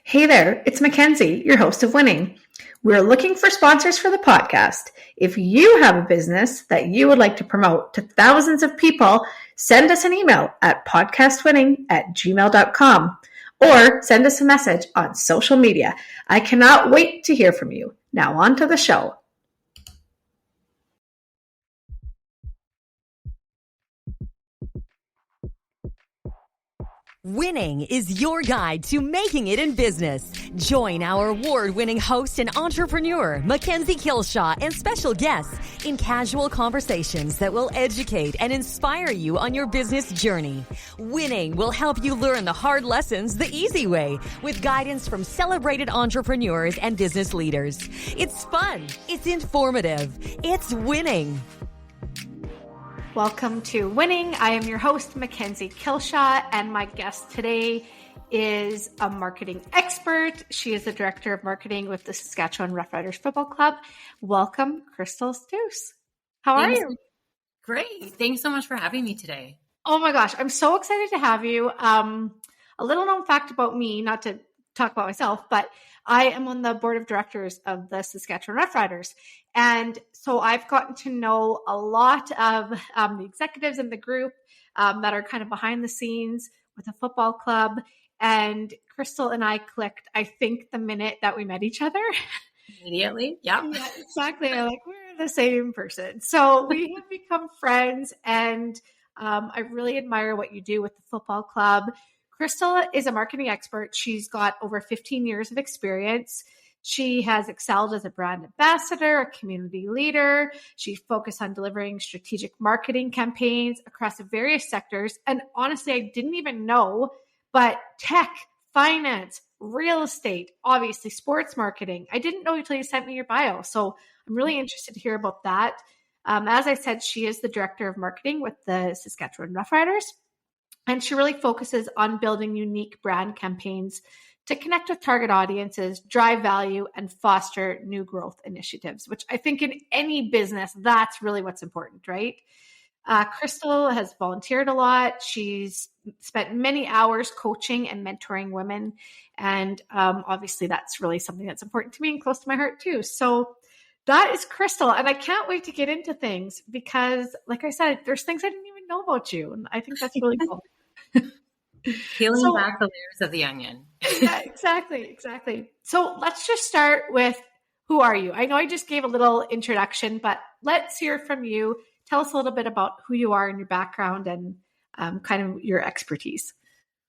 Hey there, it's Mackenzie, your host of Winning. We're looking for sponsors for the podcast. If you have a business that you would like to promote to thousands of people, send us an email at podcastwinning@gmail.com or send us a message on social media. I cannot wait to hear from you. Now on to the show. Winning is your guide to making it in business. Join our award-winning host and entrepreneur, Mackenzie Kilshaw, and special guests in casual conversations that will educate and inspire you on your business journey. Winning will help you learn the hard lessons the easy way with guidance from celebrated entrepreneurs and business leaders. It's fun. It's informative. It's winning. Welcome to Winning. I am your host, Mackenzie Kilshaw, and my guest today is a marketing expert. She is the director of marketing with the Saskatchewan Roughriders Football Club. Welcome, Crystal Stus. How are you? Great. Thanks so much for having me today. Oh my gosh, I'm so excited to have you. A little known fact about me, not to talk about myself, but I am on the board of directors of the Saskatchewan Roughriders. And so I've gotten to know a lot of the executives in the group that are kind of behind the scenes with the football club. And Crystal and I clicked, I think, the minute that we met each other. Immediately. Yeah, exactly. Like, we're the same person. So we have become friends, and I really admire what you do with the football club. Crystal is a marketing expert. She's got over 15 years of experience. She has excelled as a brand ambassador, a community leader. She focused on delivering strategic marketing campaigns across various sectors. And honestly, I didn't even know, but tech, finance, real estate, obviously sports marketing. I didn't know until you sent me your bio. So I'm really interested to hear about that. As I said, she is the director of marketing with the Saskatchewan Roughriders. And she really focuses on building unique brand campaigns to connect with target audiences, drive value, and foster new growth initiatives, which I think in any business, that's really what's important, right? Crystal has volunteered a lot. She's spent many hours coaching and mentoring women. And obviously, that's really something that's important to me and close to my heart too. So that is Crystal. And I can't wait to get into things because, like I said, there's things I didn't even know about you. And I think that's really cool. Peeling back the layers of the onion. Yeah, exactly. So let's just start with, who are you? I know I just gave a little introduction, but let's hear from you. Tell us a little bit about who you are and your background and kind of your expertise.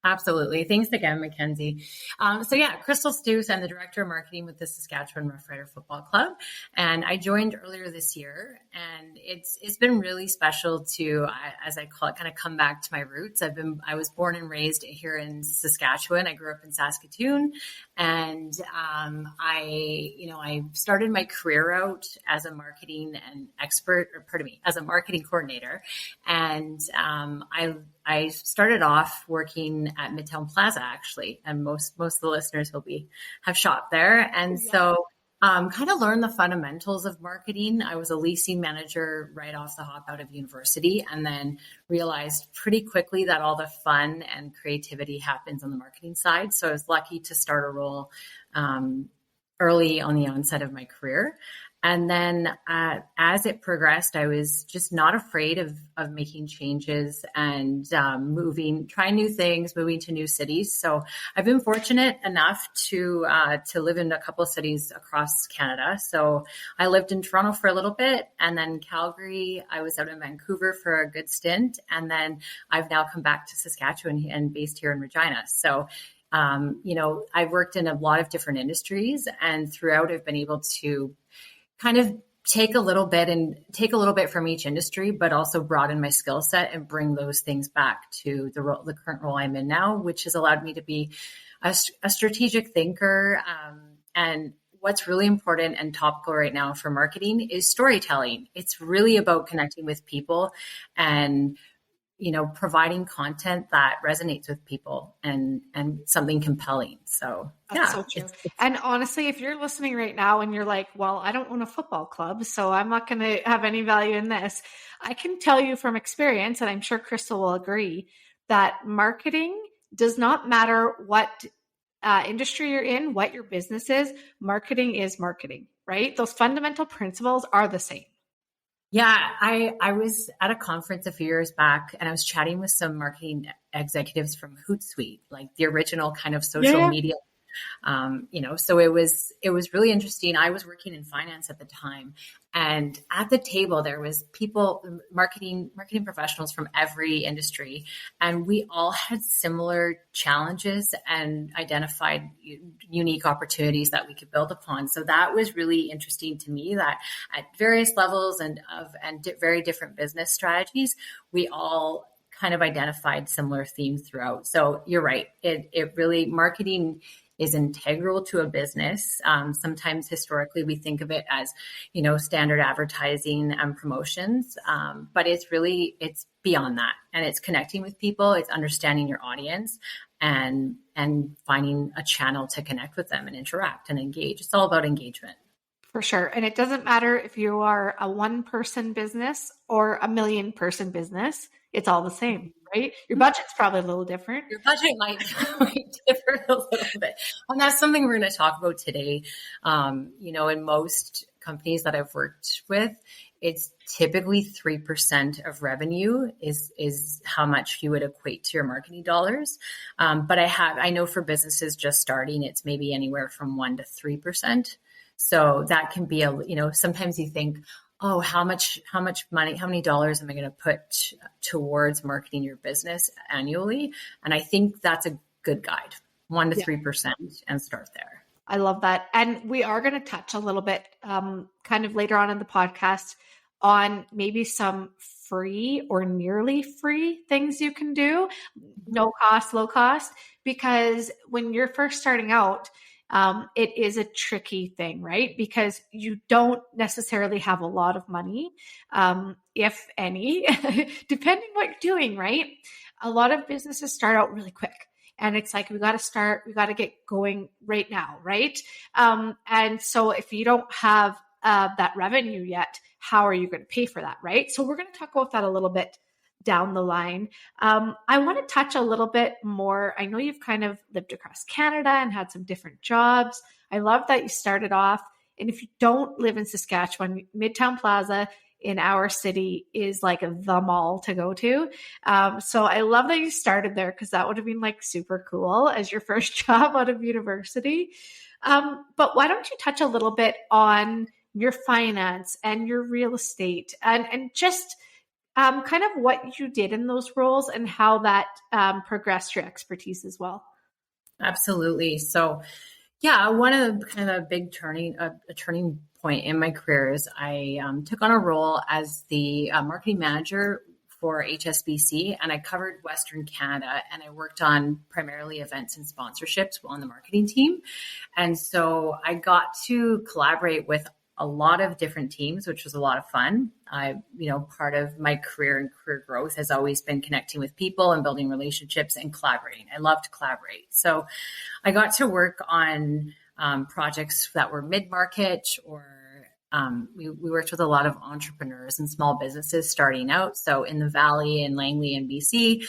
Absolutely. Thanks again, Mackenzie. Crystal Stus. I'm the director of marketing with the Saskatchewan Roughrider Football Club. And I joined earlier this year. And it's been really special to, as I call it, kind of come back to my roots. I was born and raised here in Saskatchewan. I grew up in Saskatoon. And I started my career out as a marketing as a marketing coordinator. And I started off working at Midtown Plaza, actually, and most of the listeners have shopped there. And so kind of learned the fundamentals of marketing. I was a leasing manager right off the hop out of university, and then realized pretty quickly that all the fun and creativity happens on the marketing side. So I was lucky to start a role early on the onset of my career. And then as it progressed, I was just not afraid of making changes and trying new things, moving to new cities. So I've been fortunate enough to live in a couple of cities across Canada. So I lived in Toronto for a little bit, and then Calgary. I was out in Vancouver for a good stint, and then I've now come back to Saskatchewan and based here in Regina. So I've worked in a lot of different industries, and throughout I've been able to kind of take a little bit from each industry, but also broaden my skill set and bring those things back to the current role I'm in now, which has allowed me to be a strategic thinker. And what's really important and topical right now for marketing is storytelling. It's really about connecting with people and providing content that resonates with people and something compelling. So that's so true. And honestly, if you're listening right now and you're like, well, I don't own a football club, so I'm not going to have any value in this. I can tell you from experience, and I'm sure Crystal will agree, that marketing does not matter what industry you're in, what your business is marketing, right? Those fundamental principles are the same. Yeah, I was at a conference a few years back and I was chatting with some marketing executives from Hootsuite, like the original kind of social media. So it was really interesting. I was working in finance at the time, and at the table there was people, marketing professionals from every industry, and we all had similar challenges and identified unique opportunities that we could build upon. So that was really interesting to me, that at various levels and very different business strategies, we all kind of identified similar themes throughout. So you're right. It really, marketing is integral to a business. Sometimes historically we think of it as, standard advertising and promotions. But it's beyond that. And it's connecting with people. It's understanding your audience and finding a channel to connect with them and interact and engage. It's all about engagement. For sure. And it doesn't matter if you are a 1-person business or a 1,000,000-person business, it's all the same, right? Your budget's probably a little different. Your budget might differ a little bit. And that's something we're going to talk about today. In most companies that I've worked with, it's typically 3% of revenue is how much you would equate to your marketing dollars. But I know for businesses just starting, it's maybe anywhere from 1% to 3%. So that can be sometimes you think, oh, how much money, how many dollars am I going to put towards marketing your business annually? And I think that's a good guide, 1% to 3%, and start there. I love that. And we are going to touch a little bit kind of later on in the podcast on maybe some free or nearly free things you can do, no cost, low cost, because when you're first starting out, it is a tricky thing, right? Because you don't necessarily have a lot of money, if any, depending what you're doing, right? A lot of businesses start out really quick. And it's like, we got to get going right now, right? And so if you don't have that revenue yet, how are you going to pay for that, right? So we're going to talk about that a little bit down the line. I want to touch a little bit more. I know you've kind of lived across Canada and had some different jobs. I love that you started off. And if you don't live in Saskatchewan, Midtown Plaza in our city is like the mall to go to. So I love that you started there, because that would have been like super cool as your first job out of university. But why don't you touch a little bit on your finance and your real estate and just kind of what you did in those roles and how that progressed your expertise as well. Absolutely. So, one of the kind of a big turning point in my career is I took on a role as the marketing manager for HSBC, and I covered Western Canada, and I worked on primarily events and sponsorships on the marketing team. And so I got to collaborate with a lot of different teams, which was a lot of fun. Part of my career and career growth has always been connecting with people and building relationships and collaborating. I love to collaborate. So I got to work on projects that were mid-market, or we worked with a lot of entrepreneurs and small businesses starting out. So in the Valley and Langley and BC,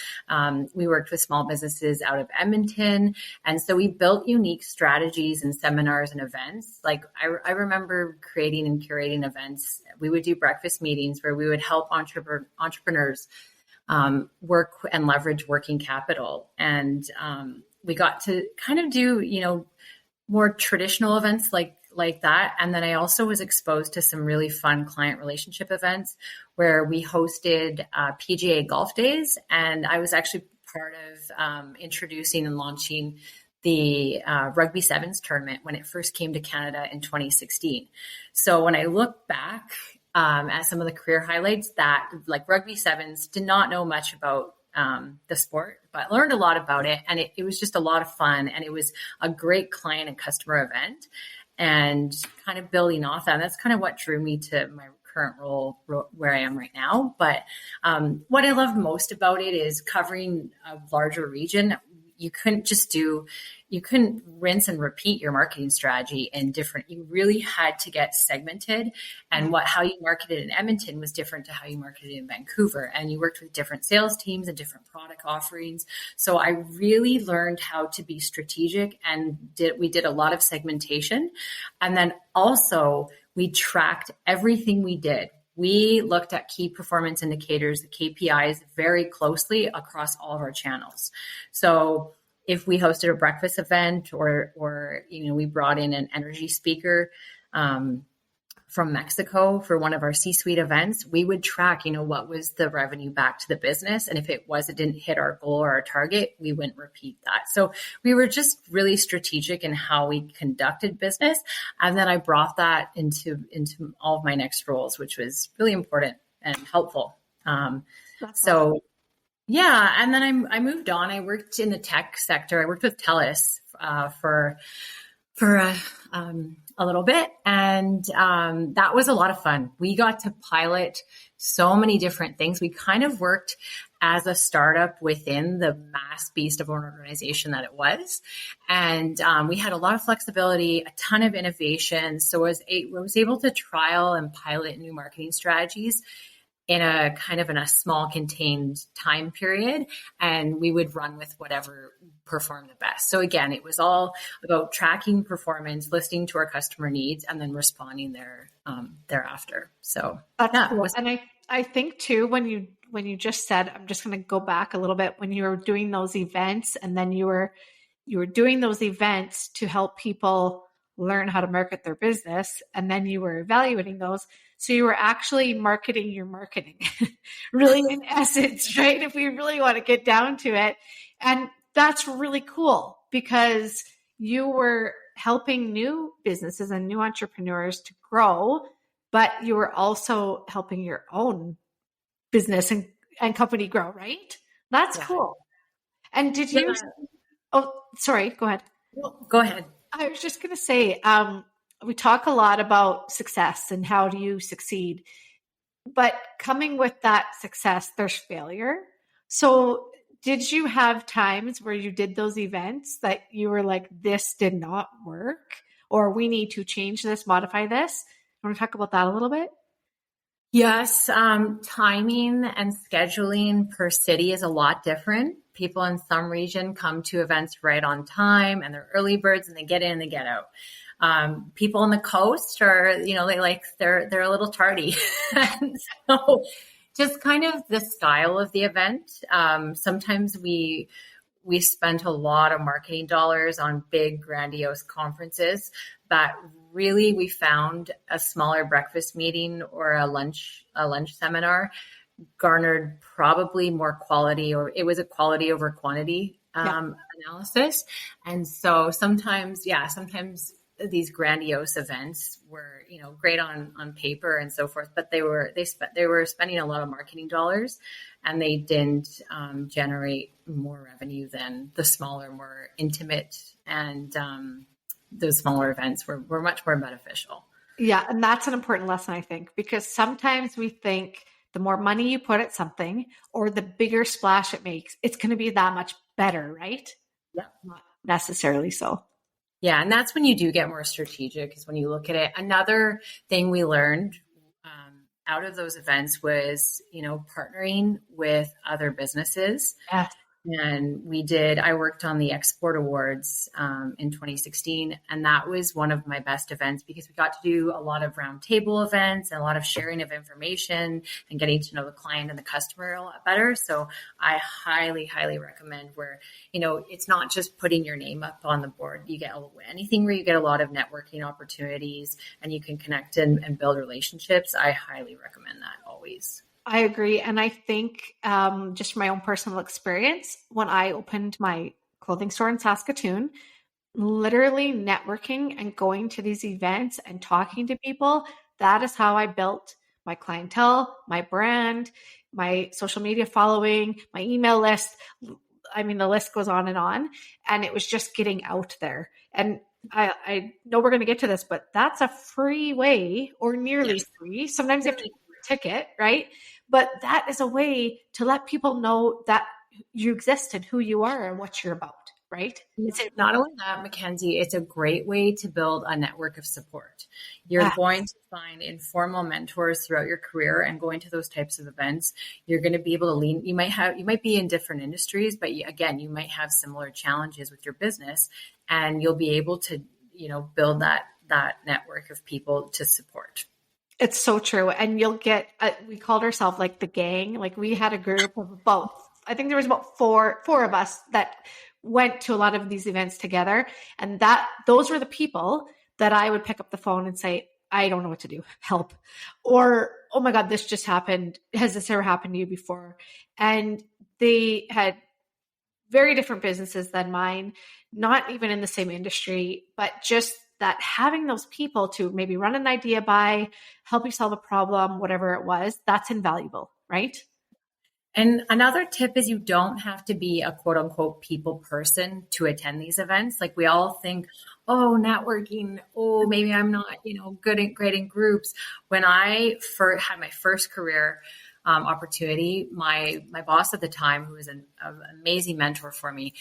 we worked with small businesses out of Edmonton. And so we built unique strategies and seminars and events. Like I remember creating and curating events. We would do breakfast meetings where we would help entrepreneurs work and leverage working capital. And we got to kind of do, more traditional events like that. And then I also was exposed to some really fun client relationship events where we hosted PGA golf days. And I was actually part of introducing and launching the Rugby Sevens tournament when it first came to Canada in 2016. So when I look back at some of the career highlights, that like Rugby Sevens, did not know much about the sport, but learned a lot about it. And it was just a lot of fun. And it was a great client and customer event. And kind of building off that, that's kind of what drew me to my current role where I am right now. But what I love most about it is covering a larger region. You couldn't just do, rinse and repeat your marketing strategy in different, you really had to get segmented, and how you marketed in Edmonton was different to how you marketed in Vancouver. And you worked with different sales teams and different product offerings. So I really learned how to be strategic, and we did a lot of segmentation. And then also we tracked everything we did. We looked at key performance indicators, the KPIs, very closely across all of our channels. So if we hosted a breakfast event or we brought in an energy speaker from Mexico for one of our C-suite events, we would track, what was the revenue back to the business. And if it didn't hit our goal or our target, we wouldn't repeat that. So we were just really strategic in how we conducted business. And then I brought that into all of my next roles, which was really important and helpful. So yeah. And then I moved on. I worked in the tech sector. I worked with TELUS for a little bit. And that was a lot of fun. We got to pilot so many different things. We kind of worked as a startup within the mass beast of an organization that it was. And we had a lot of flexibility, a ton of innovation. So I was able to trial and pilot new marketing strategies in a small contained time period, and we would run with whatever performed the best. So again, it was all about tracking performance, listening to our customer needs, and then responding thereafter. So that's cool. And I think too, when you just said, I'm just going to go back a little bit, when you were doing those events, and then you were doing those events to help people learn how to market their business, and then you were evaluating those. So you were actually marketing your marketing, really, in essence, right? If we really want to get down to it. And that's really cool, because you were helping new businesses and new entrepreneurs to grow, but you were also helping your own business and company grow, right? That's cool. And did you, sorry, go ahead. Go ahead. I was just going to say, we talk a lot about success and how do you succeed, but coming with that success, there's failure. So did you have times where you did those events that you were like, this did not work, or we need to change this, modify this? You want to talk about that a little bit? Yes. Timing and scheduling per city is a lot different. People in some region come to events right on time, and they're early birds, and they get in and they get out. People on the coast are, they're a little tardy. And so just kind of the style of the event. Sometimes we spent a lot of marketing dollars on big, grandiose conferences, but really we found a smaller breakfast meeting or a lunch seminar garnered probably more quality, or it was a quality over quantity analysis. And so sometimes these grandiose events were, great on paper and so forth, but they were spending a lot of marketing dollars, and they didn't generate more revenue than the smaller, more intimate, and those smaller events were much more beneficial. Yeah. And that's an important lesson, I think, because sometimes we think the more money you put at something, or the bigger splash it makes, it's going to be that much better, right? Yeah. Not necessarily so. Yeah. And that's when you do get more strategic, is when you look at it. Another thing we learned out of those events was, partnering with other businesses. Yeah. And I worked on the Export Awards in 2016. And that was one of my best events, because we got to do a lot of roundtable events and a lot of sharing of information and getting to know the client and the customer a lot better. So I highly, highly recommend where, it's not just putting your name up on the board. You get anything where you get a lot of networking opportunities and you can connect and build relationships. I highly recommend that always. I agree. And I think just from my own personal experience, when I opened my clothing store in Saskatoon, literally networking and going to these events and talking to people, that is how I built my clientele, my brand, my social media following, my email list. I mean, the list goes on. And it was just getting out there. And I know we're going to get to this, but that's a free way, or nearly free. Sometimes you have to ticket, right? But that is a way to let people know that you exist and who you are and what you're about. right? Not only that, Mackenzie, it's a great way to build a network of support. You're Yes. going to find informal mentors throughout your career, and going to those types of events, you're going to be able to lean. You might be in different industries, but again, you might have similar challenges with your business, and you'll be able to, build that network of people to support. It's so true. And you'll get, we called ourselves like the gang. Like we had a group of about, I think there was about four of us that went to a lot of these events together. And those were the people that I would pick up the phone and say, I don't know what to do. Help. Or, oh my God, this just happened. Has this ever happened to you before? And they had very different businesses than mine, not even in the same industry, but just that having those people to maybe run an idea by, help you solve a problem, whatever it was, that's invaluable, right? And another tip is you don't have to be a quote unquote people person to attend these events. Like we all think, oh, networking, oh, maybe I'm not, great in groups. When I had my first career opportunity, my boss at the time, who was an amazing mentor for me,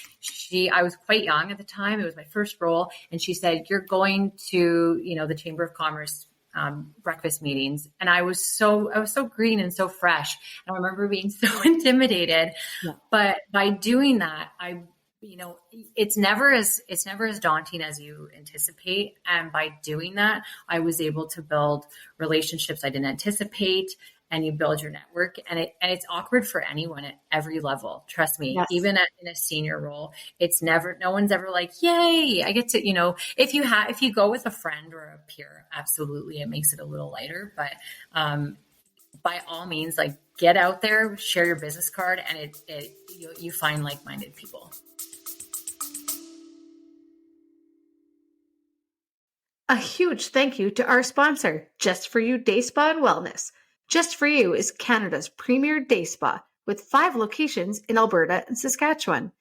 I was quite young at the time. It was my first role. And she said, you're going to, the Chamber of Commerce breakfast meetings. And I was so green and so fresh. And I remember being so intimidated, but by doing that, it's never as daunting as you anticipate. And by doing that, I was able to build relationships I didn't anticipate, and you build your network, and it's awkward for anyone at every level. Trust me, Yes. Even in a senior role, no one's ever like, yay, I get to, if you go with a friend or a peer, absolutely, it makes it a little lighter, but, by all means, like get out there, share your business card, and you find like-minded people. A huge thank you to our sponsor, Just For You Day Spa and Wellness. Just For You is Canada's premier day spa with 5 locations in Alberta and Saskatchewan.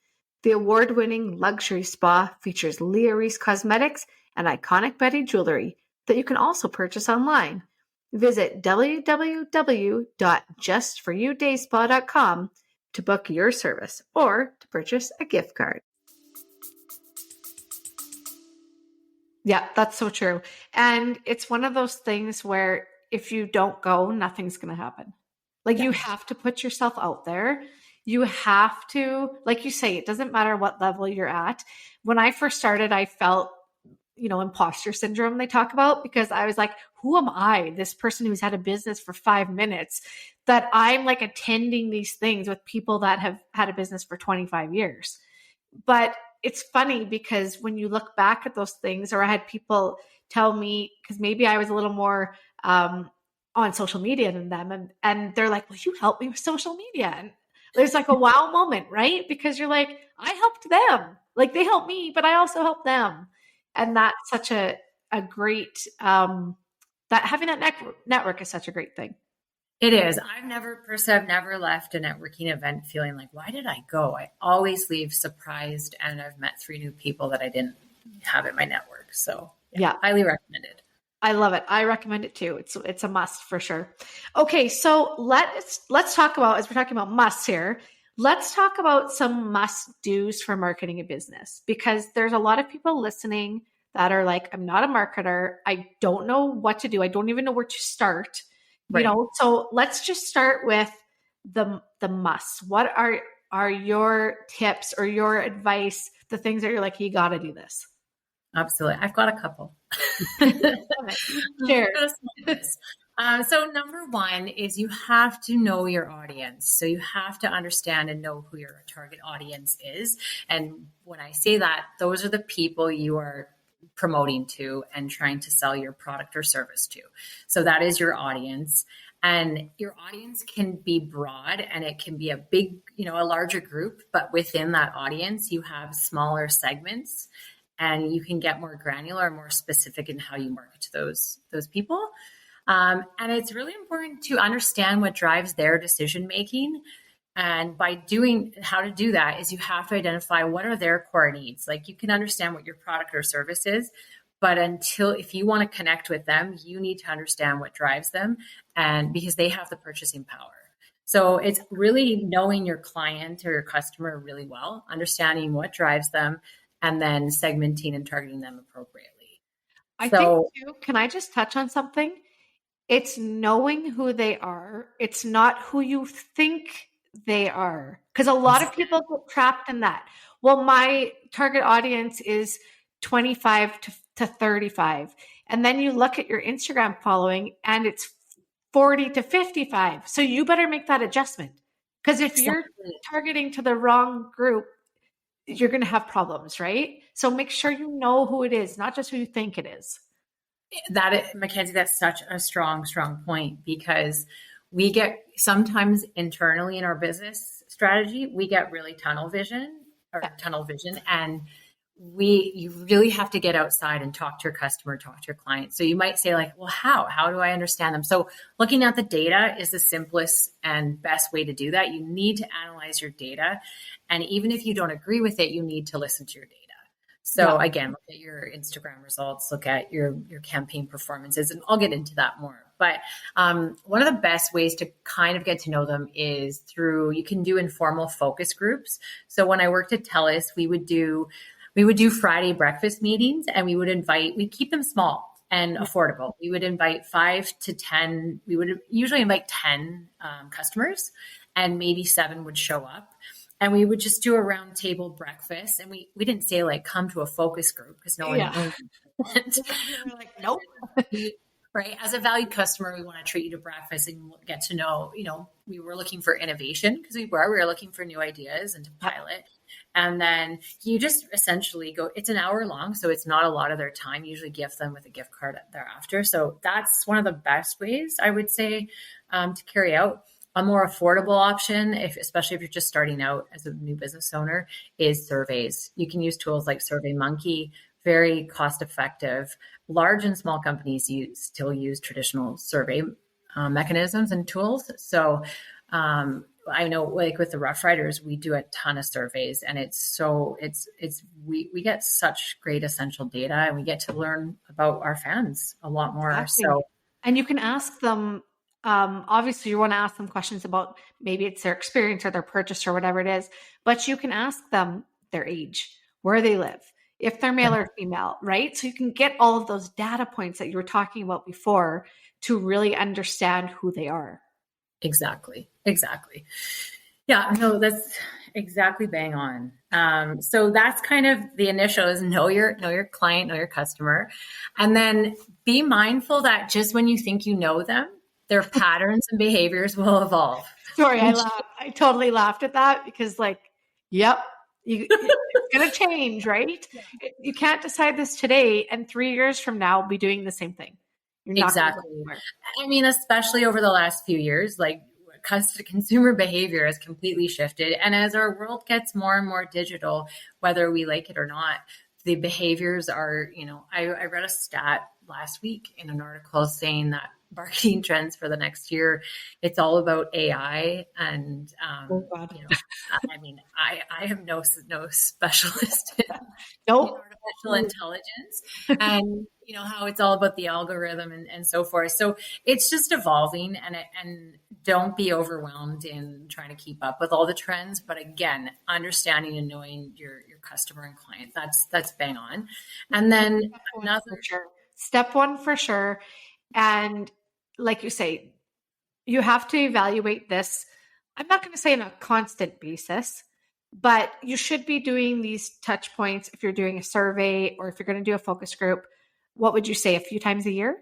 The award-winning luxury spa features Leah Reese cosmetics and iconic Betty jewelry that you can also purchase online. Visit www.justforyoudayspa.com to book your service or to purchase a gift card. Yeah, that's so true. And it's one of those things where if you don't go, nothing's going to happen. Like you have to put yourself out there. You have to, like you say, it doesn't matter what level you're at. When I first started, I felt, imposter syndrome they talk about, because I was like, who am I? This person who's had a business for 5 minutes, that I'm like attending these things with people that have had a business for 25 years. But it's funny because when you look back at those things, or I had people tell me, because maybe I was a little more on social media than them, and they're like, will you help me with social media? And there's like a wow moment, right? Because you're like, I helped them. Like they helped me, but I also helped them. And that's such a great, that having that network is such a great thing. It is. I've never left a networking event feeling like, why did I go? I always leave surprised, and I've met 3 new people that I didn't have in my network. So yeah. Highly recommended. I love it. I recommend it too. It's a must for sure. Okay. So let's talk about, as we're talking about musts here, let's talk about some must do's for marketing a business, because there's a lot of people listening that are like, I'm not a marketer. I don't know what to do. I don't even know where to start. Right. So let's just start with the musts. What are your tips or your advice, the things that you're like, you got to do this? Absolutely. I've got a couple. Sure. So number 1 is you have to know your audience. So you have to understand and know who your target audience is. And when I say that, those are the people you are promoting to and trying to sell your product or service to. So that is your audience. And your audience can be broad, and it can be a big, a larger group, but within that audience, you have smaller segments, and you can get more granular and more specific in how you market to those people. And it's really important to understand what drives their decision-making. And how to do that is you have to identify what are their core needs. Like you can understand what your product or service is, but if you want to connect with them, you need to understand what drives them, and because they have the purchasing power. So it's really knowing your client or your customer really well, understanding what drives them, and then segmenting and targeting them appropriately. I think So too, can I just touch on something? It's knowing who they are. It's not who you think they are. Because a lot of people get trapped in that. Well, my target audience is 25 to 35. And then you look at your Instagram following and it's 40 to 55. So you better make that adjustment. Because if you're targeting to the wrong group, you're going to have problems, right? So make sure you know who it is, not just who you think it is. Mackenzie, that's such a strong point, because we get sometimes internally in our business strategy, we get really tunnel vision, and you really have to get outside and talk to your customer, talk to your client. So you might say like, well, how do I understand them? So looking at the data is the simplest and best way to do that. You need to analyze your data. And even if you don't agree with it, you need to listen to your data. So again, look at your Instagram results, look at your campaign performances, and I'll get into that more. But one of the best ways to kind of get to know them is you can do informal focus groups. So when I worked at TELUS, we would do Friday breakfast meetings, and we'd keep them small and affordable. We would invite 5 to 10, we would usually invite 10 customers, and maybe 7 would show up. And we would just do a round table breakfast. And we didn't say like, come to a focus group, because no one went. We're like, nope. Right. As a valued customer, we want to treat you to breakfast and get to know, we were looking for innovation, because we were looking for new ideas and to pilot. And then you just essentially go, it's an hour long, so it's not a lot of their time. You usually gift them with a gift card thereafter. So that's one of the best ways, I would say, to carry out. A more affordable option, especially if you're just starting out as a new business owner, is surveys. You can use tools like SurveyMonkey, very cost effective. Large and small companies still use traditional survey mechanisms and tools. So I know, like with the Roughriders, we do a ton of surveys, and we get such great essential data, and we get to learn about our fans a lot more. Exactly. So, and you can ask them. Obviously, you want to ask them questions about maybe it's their experience or their purchase or whatever it is, but you can ask them their age, where they live, if they're male or female, right? So you can get all of those data points that you were talking about before to really understand who they are. Exactly. Yeah, no, that's exactly bang on. So that's kind of the initial is know your client, know your customer, and then be mindful that just when you think you know them, their patterns and behaviors will evolve. Sorry, I totally laughed at that, because it's going to change, right? You can't decide this today, and 3 years from now, be doing the same thing. Exactly. I mean, especially over the last few years, like consumer behavior has completely shifted. And as our world gets more and more digital, whether we like it or not, the behaviors are, I read a stat last week in an article saying that marketing trends for the next year, it's all about AI. And, I mean, I am no specialist in artificial intelligence, and, how it's all about the algorithm and so forth. So it's just evolving, and don't be overwhelmed in trying to keep up with all the trends. But again, understanding and knowing your customer and client, that's bang on. And then Step one for sure. And like you say, you have to evaluate this. I'm not going to say on a constant basis, but you should be doing these touch points if you're doing a survey or if you're going to do a focus group. What would you say, a few times a year?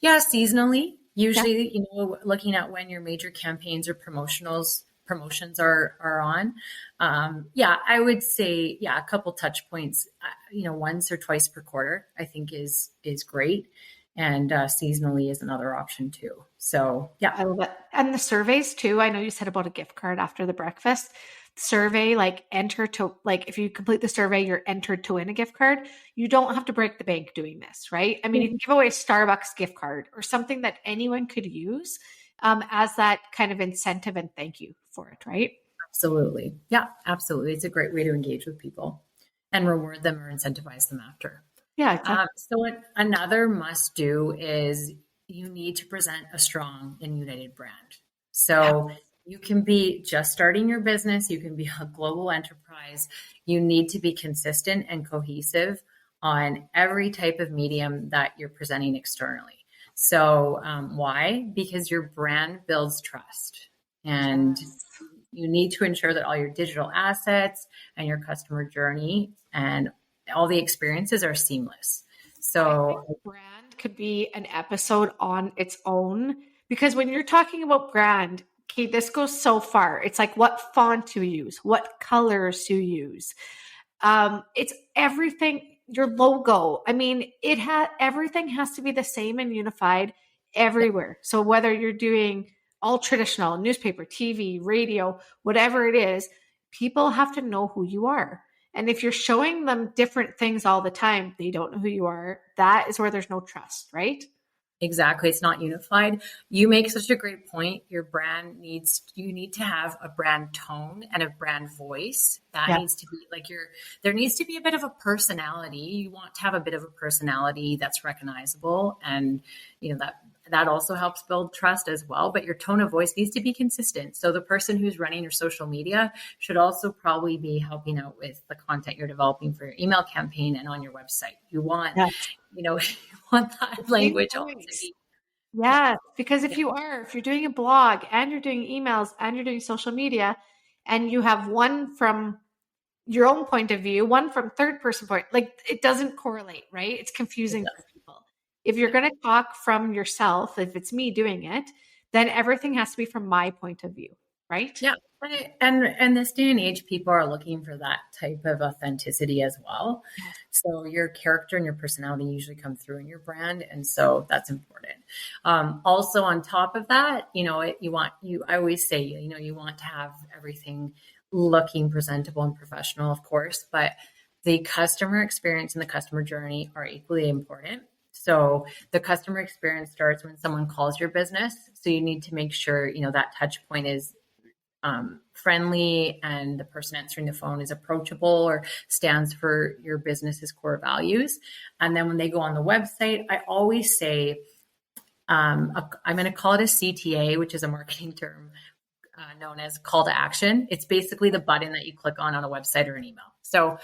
Yeah, seasonally. Usually, looking at when your major campaigns or promotions are on. I would say, a couple touch points, once or twice per quarter, I think is great. And seasonally is another option too. So, yeah. I love it. And the surveys too. I know you said about a gift card after the breakfast. Survey, if you complete the survey, you're entered to win a gift card. You don't have to break the bank doing this, right? I mean, you can give away a Starbucks gift card or something that anyone could use as that kind of incentive and thank you for it, right? Absolutely. Yeah, absolutely. It's a great way to engage with people and reward them or incentivize them after. Yeah. Exactly. So another must do is you need to present a strong and united brand. So You can be just starting your business. You can be a global enterprise. You need to be consistent and cohesive on every type of medium that you're presenting externally. So why? Because your brand builds trust, and you need to ensure that all your digital assets and your customer journey and all the experiences are seamless. So brand could be an episode on its own, because when you're talking about brand, okay, this goes so far. It's like what font you use, what colors you use. It's everything, your logo. I mean, everything has to be the same and unified everywhere. So whether you're doing all traditional newspaper, TV, radio, whatever it is, people have to know who you are. And if you're showing them different things all the time, they don't know who you are. That is where there's no trust, right? Exactly. It's not unified. You make such a great point. Your brand you need to have a brand tone and a brand voice. That needs to be like there needs to be a bit of a personality. You want to have a bit of a personality that's recognizable, and that also helps build trust as well. But your tone of voice needs to be consistent. So the person who's running your social media should also probably be helping out with the content you're developing for your email campaign and on your website. You want, you want that language also to be. Yeah, because if you're doing a blog and you're doing emails and you're doing social media, and you have one from your own point of view, one from third person point, like it doesn't correlate, right? It's confusing for people. If you're going to talk from yourself, if it's me doing it, then everything has to be from my point of view, right? Yeah. And this day and age, people are looking for that type of authenticity as well. So your character and your personality usually come through in your brand. And so that's important. Also on top of that, I always say, you want to have everything looking presentable and professional, of course, but the customer experience and the customer journey are equally important. So the customer experience starts when someone calls your business. So you need to make sure, that touch point is friendly, and the person answering the phone is approachable or stands for your business's core values. And then when they go on the website, I always say, I'm going to call it a CTA, which is a marketing term known as call to action. It's basically the button that you click on a website or an email. So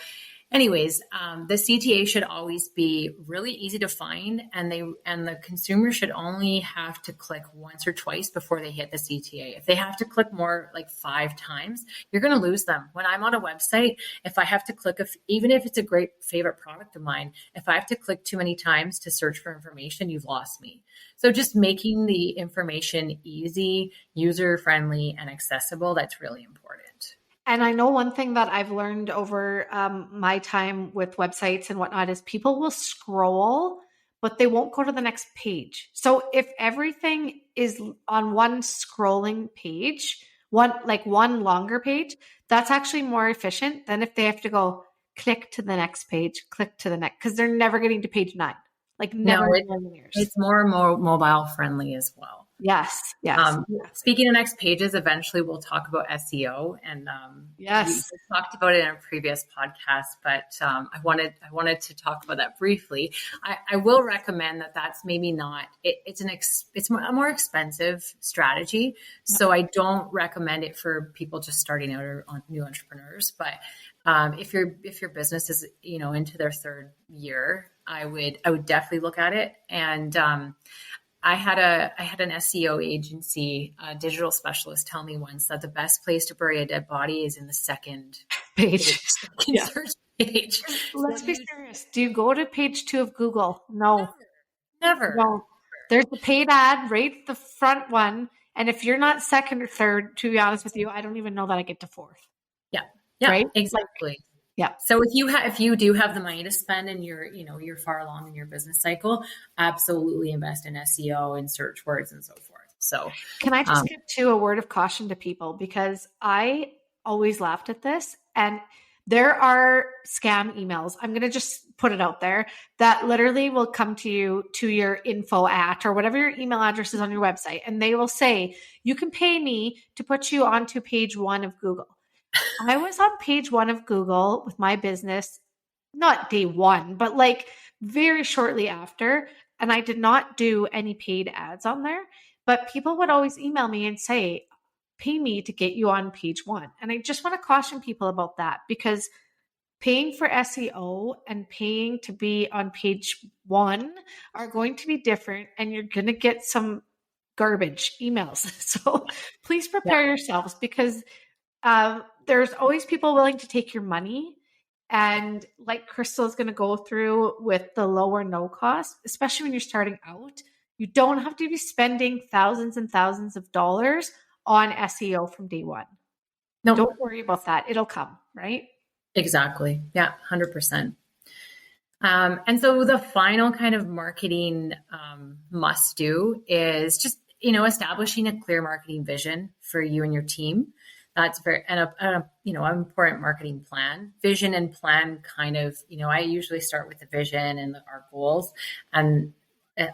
anyways, the CTA should always be really easy to find, and the consumer should only have to click once or twice before they hit the CTA. If they have to click more, like 5 times, you're going to lose them. When I'm on a website, if I have to click, even if it's a great favorite product of mine, if I have to click too many times to search for information, you've lost me. So just making the information easy, user-friendly, and accessible, that's really important. And I know one thing that I've learned over my time with websites and whatnot is people will scroll, but they won't go to the next page. So if everything is on one scrolling page, one longer page, that's actually more efficient than if they have to go click to the next page, click to the next, because they're never getting to page 9. Like never in a million years. It's more mobile friendly as well. Yes. Speaking of next pages, eventually we'll talk about SEO, and we talked about it in a previous podcast, but I wanted to talk about that briefly. I will recommend that's maybe not. It's a more expensive strategy, so I don't recommend it for people just starting out or new entrepreneurs. But if your business is into their 3rd year, I would definitely look at it. And I had an SEO agency, a digital specialist, tell me once that the best place to bury a dead body is in the second page. Search page. Let's be serious. Do you go to page 2 of Google? No. Never. No. There's a paid ad right at the front one. And if you're not 2nd or 3rd, to be honest with you, I don't even know that I get to 4th. Yeah. Right? Exactly. Yeah. So if you do have the money to spend and you're far along in your business cycle, absolutely invest in SEO and search words and so forth. So can I just give a word of caution to people, because I always laughed at this, and there are scam emails. I'm going to just put it out there that literally will come to you to your info @ or whatever your email address is on your website. And they will say, you can pay me to put you onto page 1 of Google. I was on page 1 of Google with my business, not day 1, but like very shortly after. And I did not do any paid ads on there, but people would always email me and say, pay me to get you on page one. And I just want to caution people about that, because paying for SEO and paying to be on page one are going to be different, and you're going to get some garbage emails. So please prepare yourselves, because there's always people willing to take your money. And like Crystal is going to go through with the low or no cost, especially when you're starting out, you don't have to be spending thousands and thousands of dollars on SEO from day one. No, don't worry about that. It'll come, right? Exactly. Yeah, 100%. And so the final kind of marketing must do is just, establishing a clear marketing vision for you and your team. That's an important marketing plan. Vision and plan kind of, I usually start with the vision and our goals and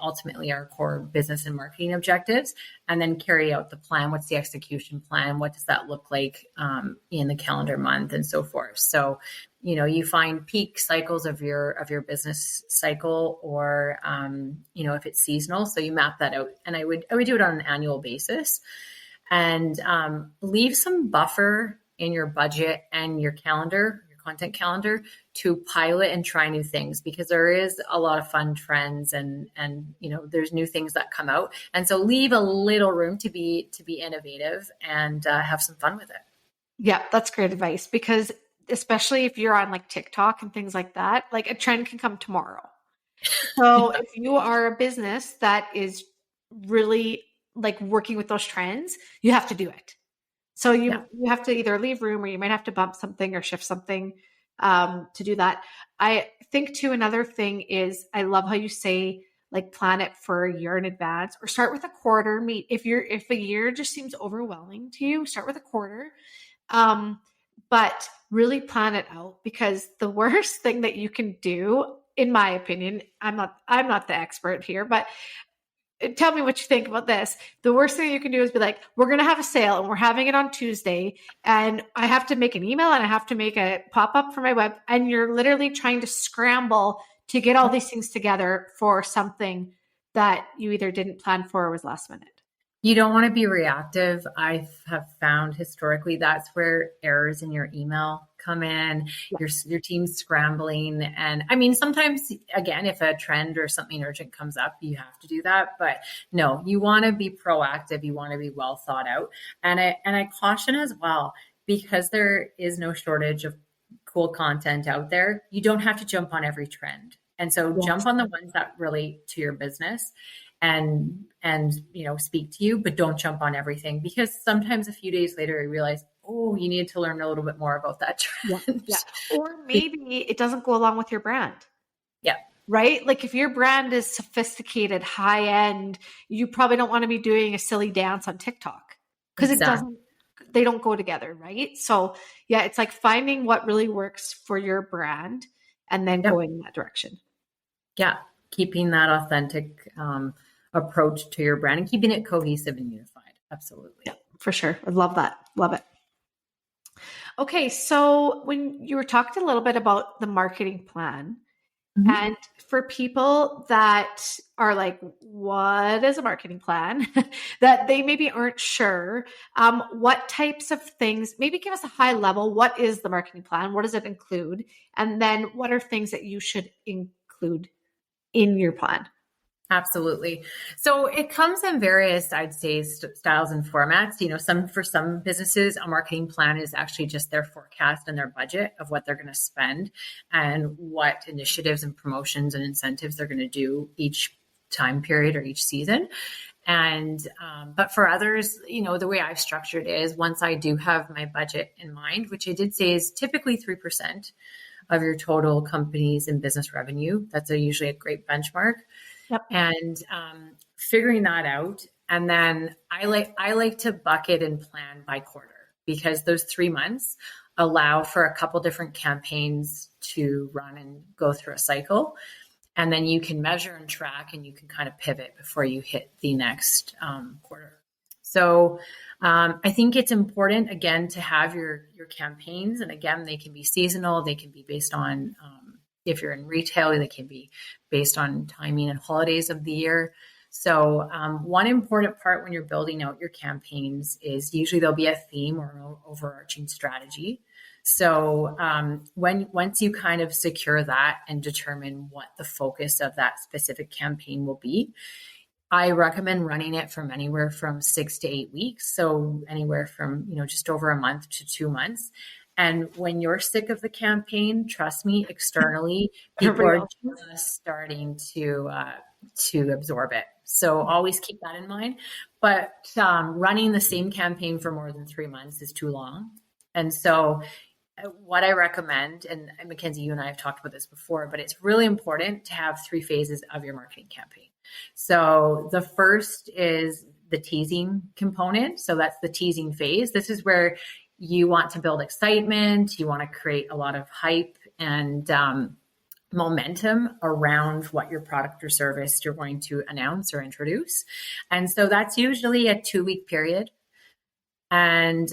ultimately our core business and marketing objectives, and then carry out the plan. What's the execution plan? What does that look like in the calendar month and so forth? So, you find peak cycles of your business cycle, or, if it's seasonal. So you map that out, and I would do it on an annual basis. And leave some buffer in your budget and your calendar, your content calendar, to pilot and try new things, because there is a lot of fun trends and there's new things that come out. And so leave a little room to be innovative and have some fun with it. Yeah, that's great advice, because especially if you're on like TikTok and things like that, like a trend can come tomorrow. So if you are a business that is really like working with those trends, you have to do it. So you have to either leave room, or you might have to bump something or shift something to do that. I think too, another thing is, I love how you say like plan it for a year in advance, or start with a quarter. If a year just seems overwhelming to you, start with a quarter. But really plan it out, because the worst thing that you can do, in my opinion, I'm not the expert here, but tell me what you think about this. The worst thing you can do is be like, we're going to have a sale and we're having it on Tuesday, and I have to make an email and I have to make a pop-up for my web. And you're literally trying to scramble to get all these things together for something that you either didn't plan for or was last minute. You don't want to be reactive. I have found historically that's where errors in your email come in, your team's scrambling. And I mean, sometimes, again, if a trend or something urgent comes up, you have to do that. But no, you want to be proactive. You want to be well thought out. And I caution as well, because there is no shortage of cool content out there. You don't have to jump on every trend. And so jump on the ones that relate to your business and speak to you, but don't jump on everything, because sometimes a few days later you realize, oh, you need to learn a little bit more about that trend. Yeah. Or maybe it doesn't go along with your brand. Yeah. Right? Like if your brand is sophisticated, high end, you probably don't want to be doing a silly dance on TikTok, because they don't go together. Right? So yeah, it's like finding what really works for your brand and then going in that direction. Yeah. Keeping that authentic approach to your brand and keeping it cohesive and unified. Absolutely. Yeah, for sure. I love that. Love it. Okay. So when you were talking a little bit about the marketing plan, and for people that are like, what is a marketing plan? That they maybe aren't sure, what types of things, maybe give us a high level. What is the marketing plan? What does it include? And then what are things that you should include in your plan? Absolutely. So it comes in various, I'd say, styles and formats. For some businesses, a marketing plan is actually just their forecast and their budget of what they're going to spend and what initiatives and promotions and incentives they're going to do each time period or each season. And, but for others, the way I've structured it is, once I do have my budget in mind, which I did say is typically 3% of your total companies and business revenue. That's usually a great benchmark. Yep. And figuring that out. And then I like to bucket and plan by quarter, because those 3 months allow for a couple different campaigns to run and go through a cycle. And then you can measure and track, and you can kind of pivot before you hit the next quarter. So I think it's important, again, to have your campaigns. And again, they can be seasonal. They can be based on, if you're in retail, they can be based on timing and holidays of the year. So one important part when you're building out your campaigns is usually there'll be a theme or an overarching strategy. So once you kind of secure that and determine what the focus of that specific campaign will be, I recommend running it from anywhere from 6 to 8 weeks. So anywhere from, just over a month to 2 months. And when you're sick of the campaign, trust me, externally, people are just starting to absorb it. So always keep that in mind. But running the same campaign for more than 3 months is too long. And so what I recommend, and Mackenzie, you and I have talked about this before, but it's really important to have 3 phases of your marketing campaign. So the first is the teasing component. So that's the teasing phase. This is where you want to build excitement. You want to create a lot of hype and momentum around what your product or service you're going to announce or introduce. And so that's usually a 2-week period. And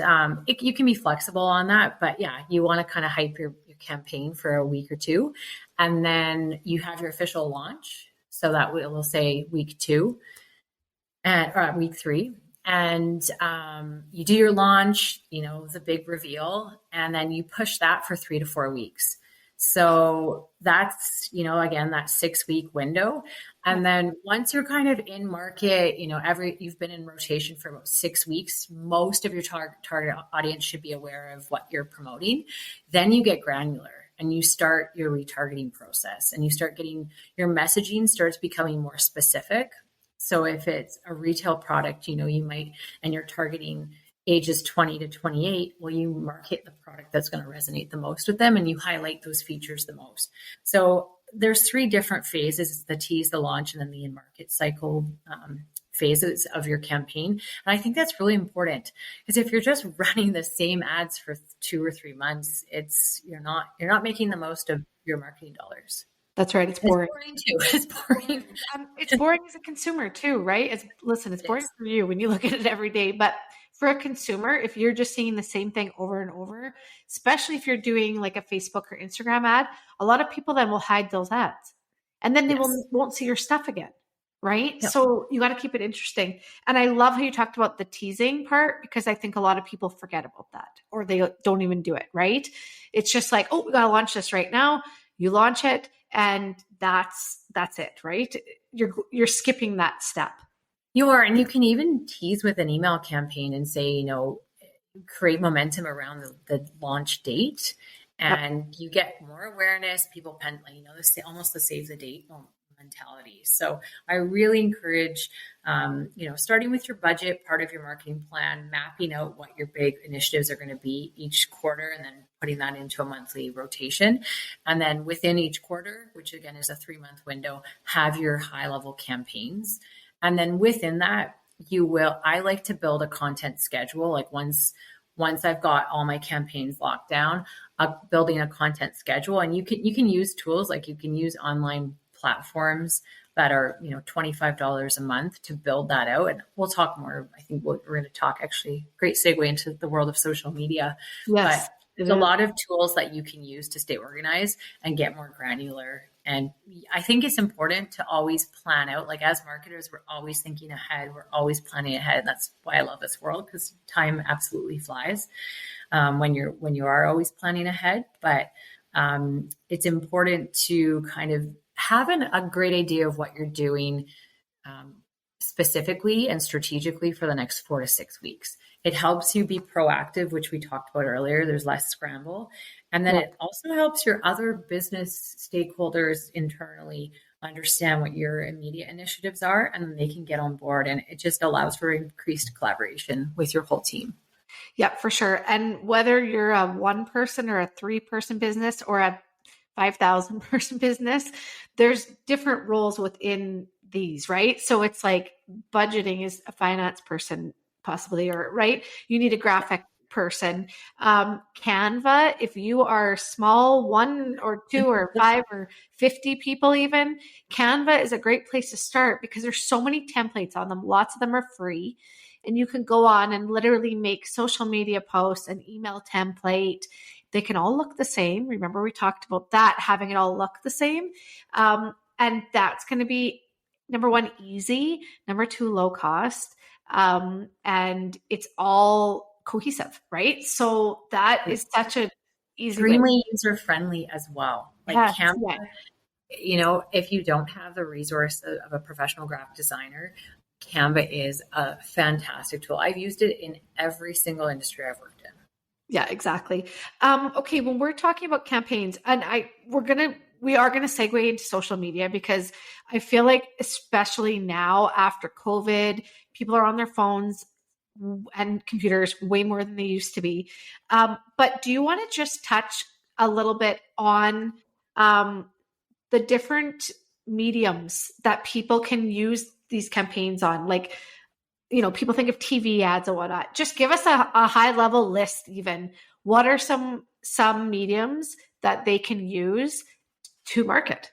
you can be flexible on that, but yeah, you want to kind of hype your campaign for a week or 2. And then you have your official launch. So that will say week 2 or week 3. And you do your launch, the big reveal, and then you push that for 3 to 4 weeks. So that's, again, that 6-week window. And then once you're kind of in market, you've been in rotation for about 6 weeks, most of your target audience should be aware of what you're promoting. Then you get granular and you start your retargeting process, and you start getting your messaging starts becoming more specific. So if it's a retail product, you might, and you're targeting ages 20 to 28, well, you market the product that's going to resonate the most with them, and you highlight those features the most. So there's 3 different phases: the tease, the launch, and then the in-market cycle phases of your campaign. And I think that's really important, because if you're just running the same ads for 2 or 3 months, you're not making the most of your marketing dollars. That's right. It's boring. It's boring. It's boring as a consumer too, right? It's boring for you when you look at it every day. But for a consumer, if you're just seeing the same thing over and over, especially if you're doing like a Facebook or Instagram ad, a lot of people then will hide those ads, and then they won't see your stuff again. Right. Yep. So you got to keep it interesting. And I love how you talked about the teasing part, because I think a lot of people forget about that, or they don't even do it. Right. It's just like, oh, we got to launch this right now. You launch it, and that's it. Right. You're skipping that step. You are. And you can even tease with an email campaign and say, create momentum around the launch date, and you get more awareness. People almost the save the date mentality. So I really encourage, starting with your budget, part of your marketing plan, mapping out what your big initiatives are going to be each quarter, and then putting that into a monthly rotation. And then within each quarter, which again is a 3-month window, have your high level campaigns. And then within that, I like to build a content schedule. Like once I've got all my campaigns locked down, building a content schedule. And you can use tools, like you can use online platforms that are, $25 a month to build that out. And we'll talk more. I think we're going to talk, actually, great segue into the world of social media. Yes. But there's a lot of tools that you can use to stay organized and get more granular. And I think it's important to always plan out. Like as marketers, we're always thinking ahead. We're always planning ahead. And that's why I love this world, because time absolutely flies when you are always planning ahead. But it's important to kind of have a great idea of what you're doing specifically and strategically for the next 4 to 6 weeks. It helps you be proactive, which we talked about earlier. There's less scramble. And then it also helps your other business stakeholders internally understand what your immediate initiatives are, and then they can get on board. And it just allows for increased collaboration with your whole team. Yeah, for sure. And whether you're a 1-person or a 3-person business or a 5,000 person business, there's different roles within these, right? So it's like budgeting is a finance person possibly, or right. You need a graphic person. Canva, if you are small, 1 or 2 or 5 or 50 people even, Canva is a great place to start, because there's so many templates on them. Lots of them are free, and you can go on and literally make social media posts, an email template. They can all look the same. Remember, we talked about that, having it all look the same. And that's going to be number one, easy, number two, low cost, and it's all cohesive, right? So that is such an easy way. Extremely user friendly as well. Like Yes, Canva, yeah. If you don't have the resource of a professional graphic designer, Canva is a fantastic tool. I've used it in every single industry I've worked in. Yeah, exactly. Okay, when we're talking about campaigns, and we are gonna segue into social media, because I feel like, especially now after COVID, people are on their phones and computers way more than they used to be. But do you want to just touch a little bit on the different mediums that people can use these campaigns on? Like, people think of TV ads and whatnot. Just give us a high level list. Even what are some mediums that they can use to market?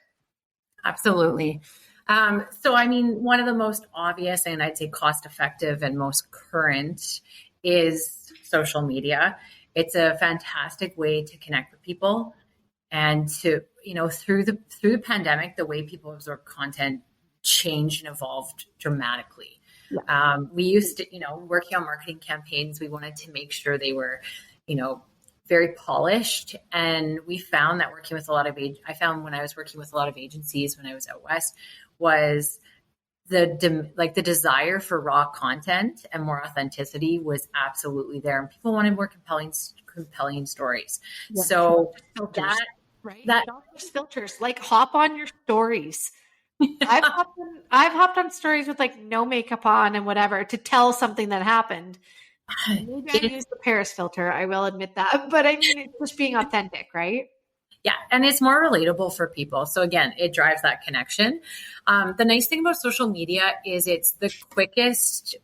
Absolutely. One of the most obvious and I'd say cost effective and most current is social media. It's a fantastic way to connect with people, and to, through the pandemic, the way people absorb content changed and evolved dramatically. Yeah. We used to, working on marketing campaigns, we wanted to make sure they were, very polished. And we found that working with I found when I was working with a lot of agencies when I was out west, was the desire for raw content and more authenticity was absolutely there. And people wanted more compelling stories. Yeah. So filters, right? Not just filters, like hop on your stories. I've hopped on stories with like no makeup on and whatever to tell something that happened. Maybe I use the Paris filter, I will admit that, but I mean, it's just being authentic, right? Yeah, and it's more relatable for people. So again, it drives that connection. The nice thing about social media is it's the quickest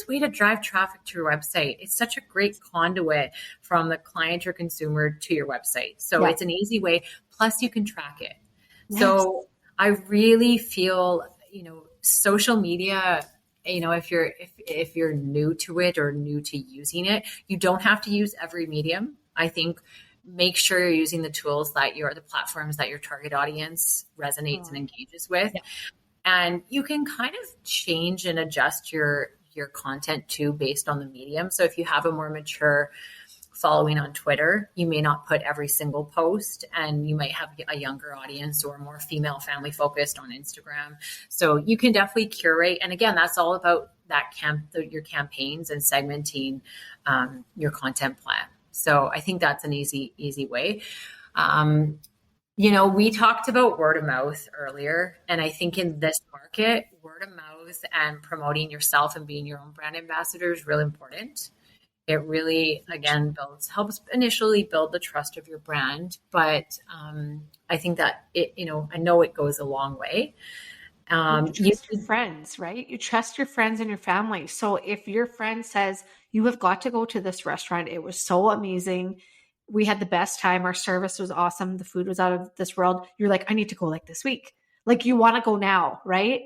way to drive traffic to your website. It's such a great conduit from the client or consumer to your website. So It's an easy way. Plus, you can track it. Yes. So I really feel, social media, if you're new to it or new to using it, you don't have to use every medium. I think make sure you're using the tools the platforms that your target audience resonates and engages with. Yeah. And you can kind of change and adjust your content too, based on the medium. So if you have a more mature following on Twitter, you may not put every single post, and you might have a younger audience or more female family focused on Instagram. So you can definitely curate. And again, that's all about your campaigns and segmenting your content plan. So I think that's an easy way. We talked about word of mouth earlier, and I think in this market, word of mouth and promoting yourself and being your own brand ambassador is really important. It really, again, helps initially build the trust of your brand. But I think that I know it goes a long way. You trust your friends, right? You trust your friends and your family. So if your friend says, you have got to go to this restaurant, it was so amazing, we had the best time, our service was awesome, the food was out of this world, you're like, I need to go like this week. Like, you want to go now, right?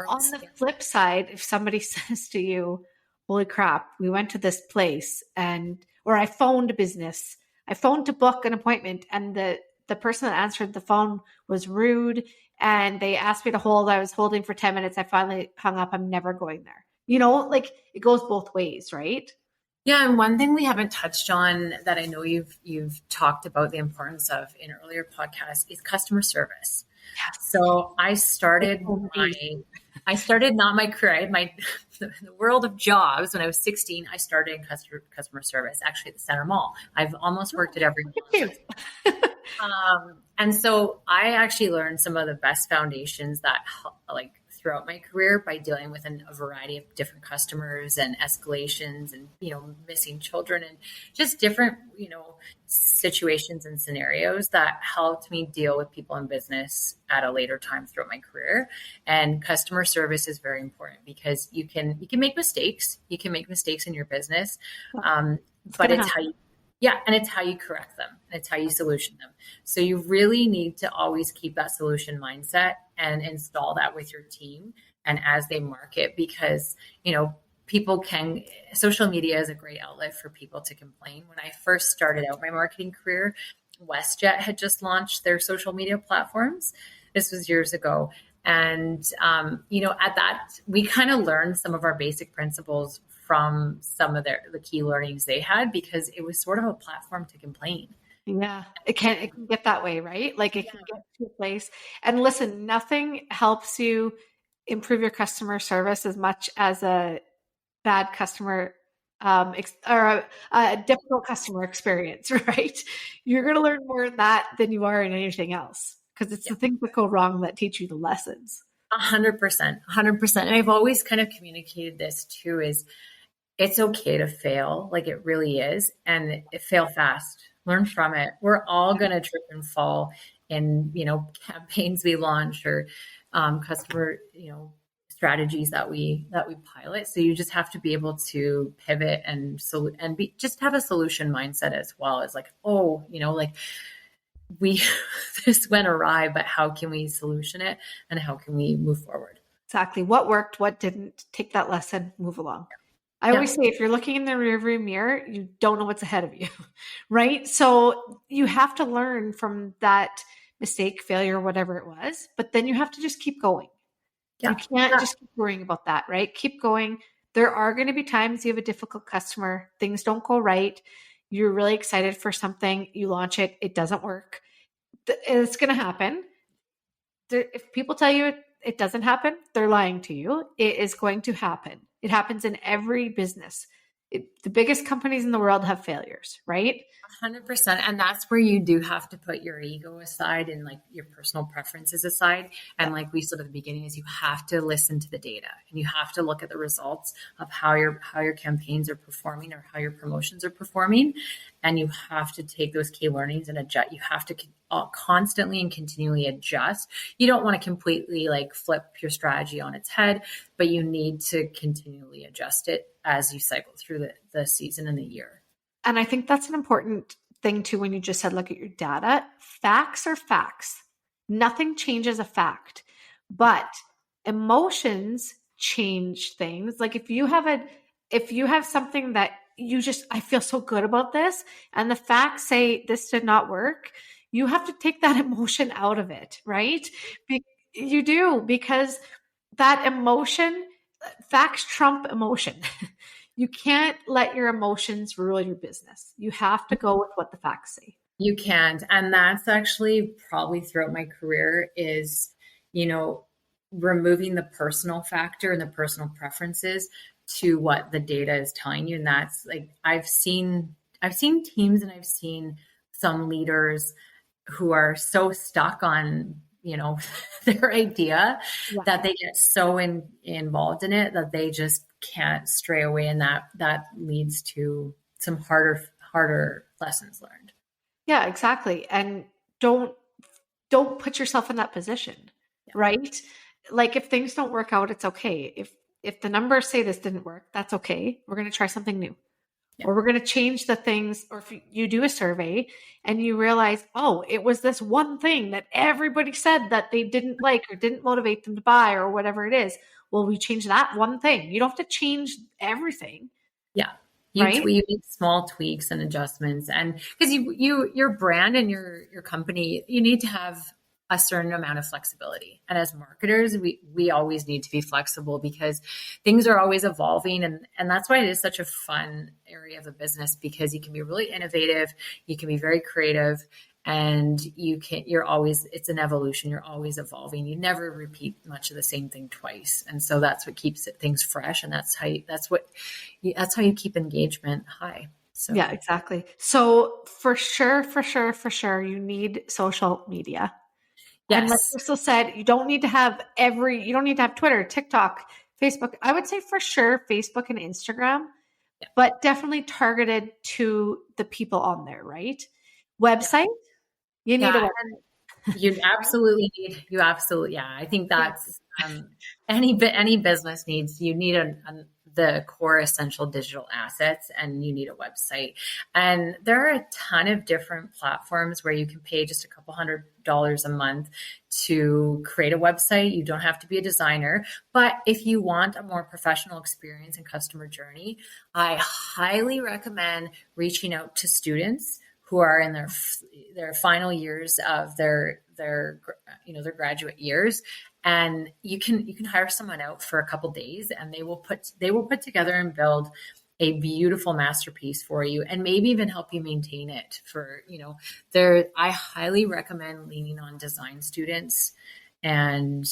On the flip side, if somebody says to you, holy crap, we went to this place or I phoned a business. I phoned to book an appointment, and the person that answered the phone was rude, and they asked me to hold. I was holding for 10 minutes. I finally hung up. I'm never going there. It goes both ways, right? Yeah. And one thing we haven't touched on that I know you've talked about the importance of in earlier podcasts is customer service. Yes. So I started not my career, the world of jobs. When I was 16, I started in customer service, actually at the Center Mall. I've almost worked at every mall. And so I actually learned some of the best foundations that throughout my career by dealing with a variety of different customers and escalations and, missing children and just different, situations and scenarios that helped me deal with people in business at a later time throughout my career. And customer service is very important because you can make mistakes. You can make mistakes in your business, but it's how you correct them. It's how you solution them. So you really need to always keep that solution mindset and install that with your team and as they market, because, social media is a great outlet for people to complain. When I first started out my marketing career, WestJet had just launched their social media platforms. This was years ago. And, at that, we kind of learned some of our basic principles from some of the key learnings they had, because it was sort of a platform to complain. Yeah, it can get that way, right? Like it can get to a place. And listen, nothing helps you improve your customer service as much as a bad customer or a difficult customer experience, right? You're going to learn more in that than you are in anything else, because it's the things that go wrong that teach you the lessons. 100%. And I've always kind of communicated this too, is it's okay to fail. Like it really is. And fail fast, learn from it. We're all going to trip and fall in, campaigns we launch or customer, strategies that we pilot. So you just have to be able to pivot and just have a solution mindset as well as like, this went awry, but how can we solution it and how can we move forward? Exactly. What worked, what didn't. Take that lesson, move along. I always say, if you're looking in the rearview mirror, you don't know what's ahead of you, right? So you have to learn from that mistake, failure, whatever it was, but then you have to just keep going. You can't just keep worrying about that, right? Keep going. There are going to be times you have a difficult customer, things don't go right. You're really excited for something, you launch it, it doesn't work. It's going to happen. If people tell you it doesn't happen, they're lying to you. It is going to happen. It happens in every business. The biggest companies in the world have failures, right? 100%. And that's where you do have to put your ego aside and like your personal preferences aside. And like we said at the beginning, is you have to listen to the data and you have to look at the results of how your campaigns are performing or how your promotions are performing. And you have to take those key learnings and adjust. You have to constantly and continually adjust. You don't want to completely like flip your strategy on its head, but you need to continually adjust it as you cycle through the season and the year. And I think that's an important thing too, when you just said, look at your data. Facts are facts. Nothing changes a fact, but emotions change things. Like if you have something that I feel so good about this, and the facts say this did not work, you have to take that emotion out of it, right? You do, because that emotion, facts trump emotion. You can't let your emotions rule your business. You have to go with what the facts say. You can't. And that's actually probably throughout my career is, removing the personal factor and the personal preferences to what the data is telling you. And that's like, I've seen teams and I've seen some leaders who are so stuck on, their idea that they get so involved in it that they just can't stray away. And that leads to some harder lessons learned. Yeah, exactly. And don't put yourself in that position, right? Like if things don't work out, it's okay. If the numbers say this didn't work, that's okay. We're going to try something new. Or we're going to change the things. Or if you do a survey and you realize, oh, it was this one thing that everybody said that they didn't like or didn't motivate them to buy or whatever it is. Well, we change that one thing. You don't have to change everything. Yeah. You make small tweaks and adjustments. And because your brand and your company, you need to have a certain amount of flexibility. And as marketers, we always need to be flexible because things are always evolving. And that's why it is such a fun area of a business, because you can be really innovative, you can be very creative, and it's an evolution. You're always evolving. You never repeat much of the same thing twice. And so that's what keeps things fresh. And that's how you keep engagement high. So yeah, exactly. So for sure, you need social media. Yes. And like Crystal said, you don't need to have Twitter, TikTok, Facebook. I would say for sure Facebook and Instagram, but definitely targeted to the people on there, right? Website, you need a website. You absolutely need. I think that's any business needs. You need the core essential digital assets, and you need a website. And there are a ton of different platforms where you can pay just a couple $100 a month to create a website. You don't have to be a designer, but if you want a more professional experience and customer journey, I highly recommend reaching out to students who are in their final years of their graduate years. And you can hire someone out for a couple days, and they will put together and build a beautiful masterpiece for you, and maybe even help you maintain it for, I highly recommend leaning on design students. And,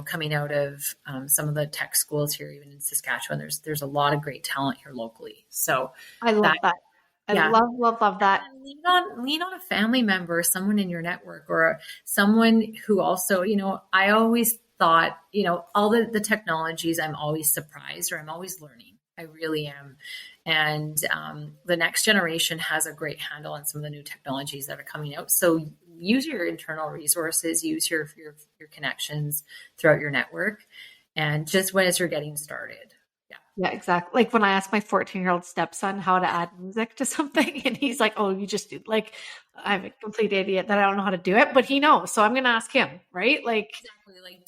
coming out of some of the tech schools here, even in Saskatchewan, there's a lot of great talent here locally. So I love that. I love that. Lean on a family member, someone in your network, or someone who also, I always thought, all the technologies, I'm always surprised, or I'm always learning. I really am. And the next generation has a great handle on some of the new technologies that are coming out. So use your internal resources, use your connections throughout your network, and just as you're getting started. Yeah, exactly. Like when I asked my 14-year-old stepson how to add music to something, and he's like, "Oh, you just do." Like, I'm a complete idiot that I don't know how to do it, but he knows, so I'm going to ask him, right? Like, exactly. Like,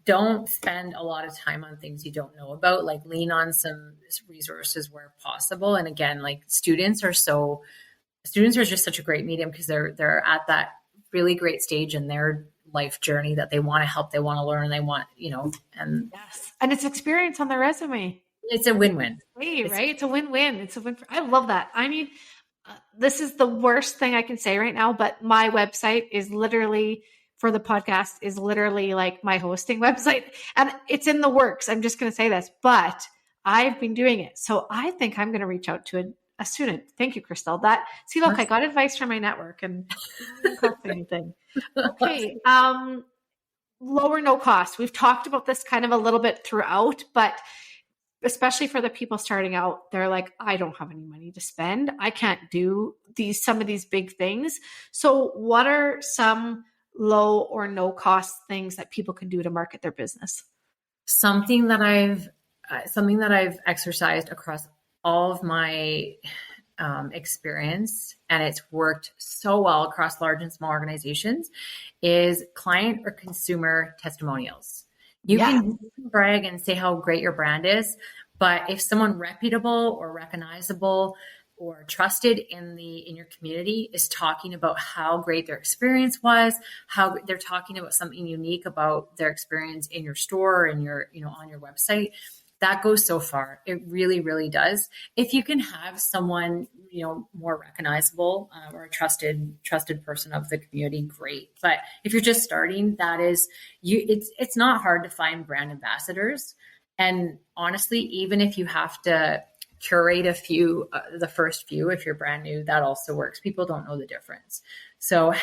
don't spend a lot of time on things you don't know about. Like, lean on some resources where possible. And again, like, students are just such a great medium, because they're at that really great stage in their life journey that they want to help, they want to learn, they want, and yes, and it's experience on their resume. It's a win-win. Right? It's a win-win. It's a win. I love that. I mean, this is the worst thing I can say right now, but my website is literally, for the podcast, is literally like my hosting website, and it's in the works. I'm just going to say this, but I've been doing it. So I think I'm going to reach out to a student. Thank you, Crystal. Look, I got advice from my network, and it didn't cost anything. Okay. Low or no cost. We've talked about this kind of a little bit throughout, but especially for the people starting out, they're like, I don't have any money to spend. I can't do some of these big things. So what are some low or no cost things that people can do to market their business? Something that I've exercised across all of my experience, and it's worked so well across large and small organizations, is client or consumer testimonials. You can brag and say how great your brand is, but if someone reputable or recognizable or trusted in your community is talking about how great their experience was, how they're talking about something unique about their experience in your store and on your website, that goes so far. It really, really does. If you can have someone, more recognizable or a trusted person of the community, great. But if you're just starting, it's not hard to find brand ambassadors. And honestly, even if you have to curate a few, the first few, if you're brand new, that also works. People don't know the difference. So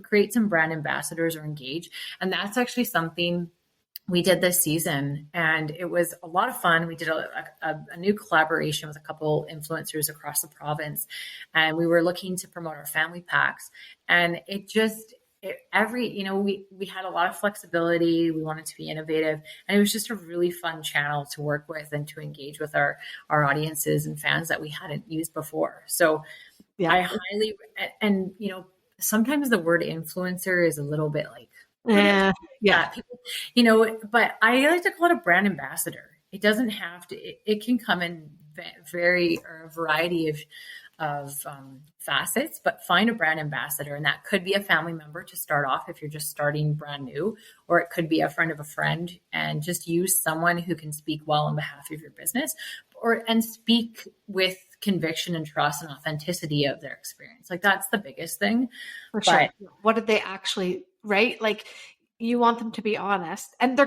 create some brand ambassadors or engage. And that's actually something we did this season, and it was a lot of fun. We did a new collaboration with a couple influencers across the province, and we were looking to promote our family packs. And we had a lot of flexibility. We wanted to be innovative, and it was just a really fun channel to work with and to engage with our audiences and fans that we hadn't used before. So I highly, and sometimes the word influencer is a little bit like, people, but I like to call it a brand ambassador. It doesn't have to, it can come in a variety of facets, but find a brand ambassador. And that could be a family member to start off if you're just starting brand new, or it could be a friend of a friend, and just use someone who can speak well on behalf of your business and speak with conviction and trust and authenticity of their experience. Like, that's the biggest thing. For sure. What did they actually, right? Like, you want them to be honest, and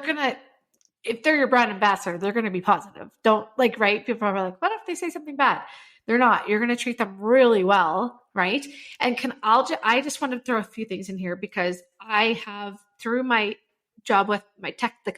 if they're your brand ambassador, they're going to be positive. Right? People are like, what if they say something bad? They're not. You're going to treat them really well, right? And I just want to throw a few things in here, because I have, through my job with the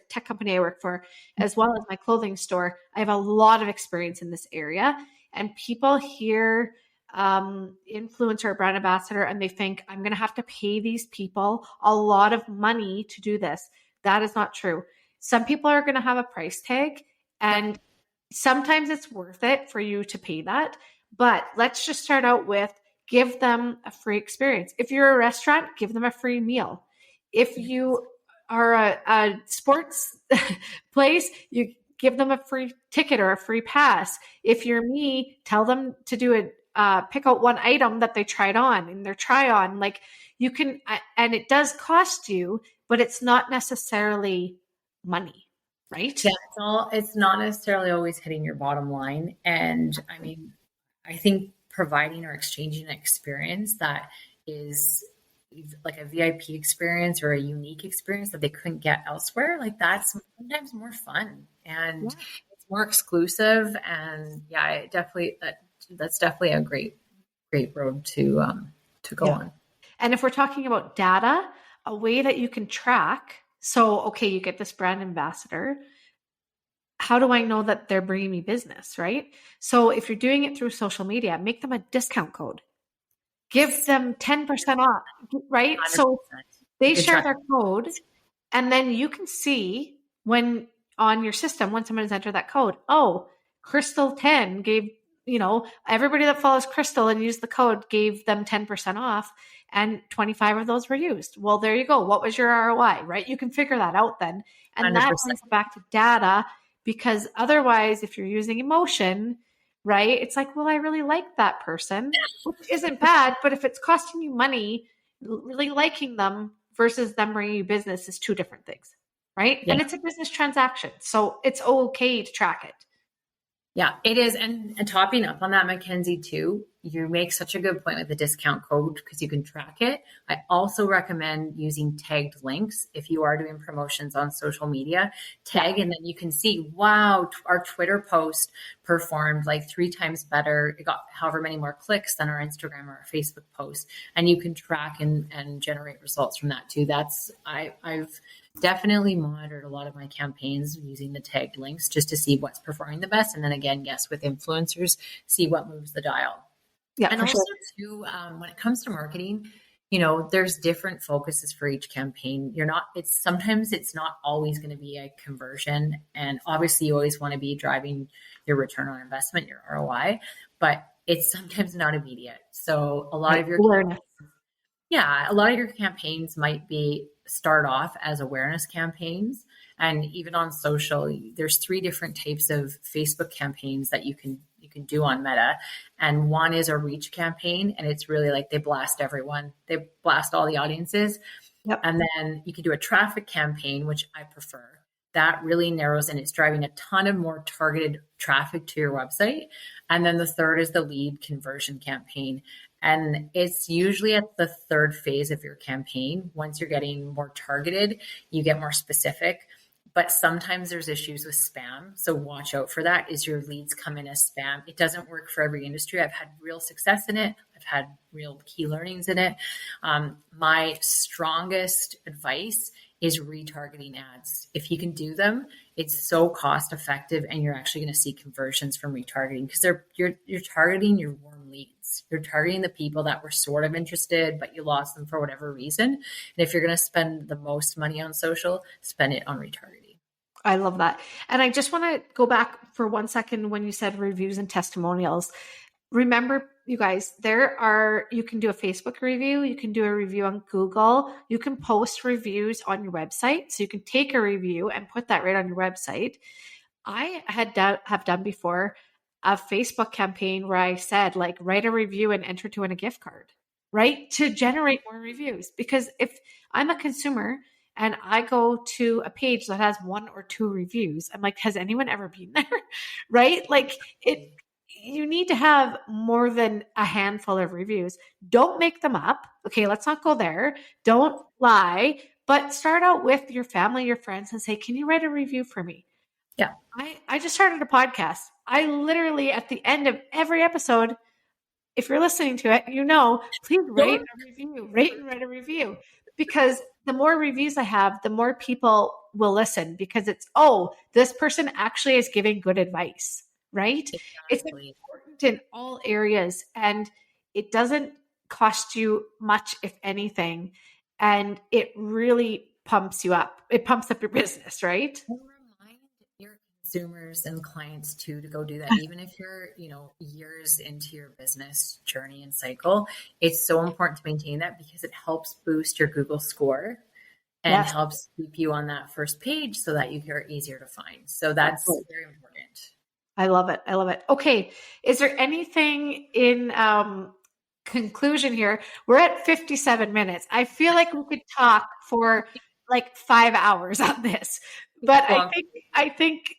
tech company I work for, as well as my clothing store, I have a lot of experience in this area. And people hear influencer or brand ambassador, and they think, I'm going to have to pay these people a lot of money to do this. That is not true. Some people are going to have a price tag, and sometimes it's worth it for you to pay that. But let's just start out with, give them a free experience. If you're a restaurant, give them a free meal. If you are a sports place, you give them a free ticket or a free pass. If you're me, tell them to do pick out one item that they tried on in their try on. Like you can, and it does cost you, but it's not necessarily money, right? Yeah, it's not necessarily always hitting your bottom line. And I mean, I think providing or exchanging an experience that is like a VIP experience or a unique experience that they couldn't get elsewhere, like that's sometimes more fun and it's more exclusive. And yeah, that's definitely a great road to go on. And if we're talking about data, a way that you can track, so, okay, you get this brand ambassador. How do I know that they're bringing me business, right? So if you're doing it through social media, make them a discount code. Give them 10% off, right? 100%. So they share their code, and then you can see when on your system, when someone has entered that code, oh, Crystal 10 gave, everybody that follows Crystal and used the code gave them 10% off, and 25 of those were used. Well, there you go. What was your ROI, right? You can figure that out then. And 100%. That brings it back to data, because otherwise, if you're using emotion, right, it's like, well, I really like that person, which isn't bad, but if it's costing you money, really liking them versus them bringing you business is two different things, right? Yeah. And it's a business transaction, so it's okay to track it. Yeah, it is. And topping up on that, Mackenzie, too, you make such a good point with the discount code because you can track it. I also recommend using tagged links if you are doing promotions on social media. Tag, and then you can see, wow, our Twitter post performed like 3 times better. It got however many more clicks than our Instagram or our Facebook post. And you can track and generate results from that too. I've definitely monitored a lot of my campaigns using the tagged links just to see what's performing the best. And then again, yes, with influencers, see what moves the dial. Yeah, and also too, when it comes to marketing, there's different focuses for each campaign. Sometimes it's not always going to be a conversion. And obviously you always want to be driving your return on investment, your ROI, but it's sometimes not immediate. So a lot of your campaigns might start off as awareness campaigns. And even on social, there's 3 different types of Facebook campaigns that you can do on Meta. And one is a reach campaign. And it's really like they blast everyone. They blast all the audiences. Yep. And then you can do a traffic campaign, which I prefer. That really narrows and it's driving a ton of more targeted traffic to your website. And then the third is the lead conversion campaign. And it's usually at the 3rd phase of your campaign. Once you're getting more targeted, you get more specific. But sometimes there's issues with spam. So watch out for that. Is your leads come in as spam? It doesn't work for every industry. I've had real success in it. I've had real key learnings in it. My strongest advice is retargeting ads. If you can do them, it's so cost effective and you're actually going to see conversions from retargeting because you're targeting your warm leads. You're targeting the people that were sort of interested, but you lost them for whatever reason. And if you're going to spend the most money on social, spend it on retargeting. I love that. And I just want to go back for 1 second when you said reviews and testimonials. Remember, you guys, you can do a Facebook review, you can do a review on Google, you can post reviews on your website. So you can take a review and put that right on your website. I have done before a Facebook campaign where I said, like, write a review and enter to win a gift card, right? To generate more reviews. Because if I'm a consumer and I go to a page that has 1 or 2 reviews, I'm like, has anyone ever been there? Right? Like you need to have more than a handful of reviews. Don't make them up. Okay, let's not go there. Don't lie, but start out with your family, your friends, and say, can you write a review for me? Yeah. I just started a podcast. I literally, at the end of every episode, if you're listening to it, please rate and write a review. Because the more reviews I have, the more people will listen because it's, this person actually is giving good advice. Right? Exactly. It's important in all areas and it doesn't cost you much, if anything. And it really pumps you up. It pumps up your business, right? Remind your consumers and clients too to go do that. Even if you're, years into your business journey and cycle, it's so important to maintain that because it helps boost your Google score and helps keep you on that first page so that you are easier to find. So that's very important. I love it. I love it. Okay. Is there anything in conclusion here? We're at 57 minutes. I feel like we could talk for like 5 hours on this. But I think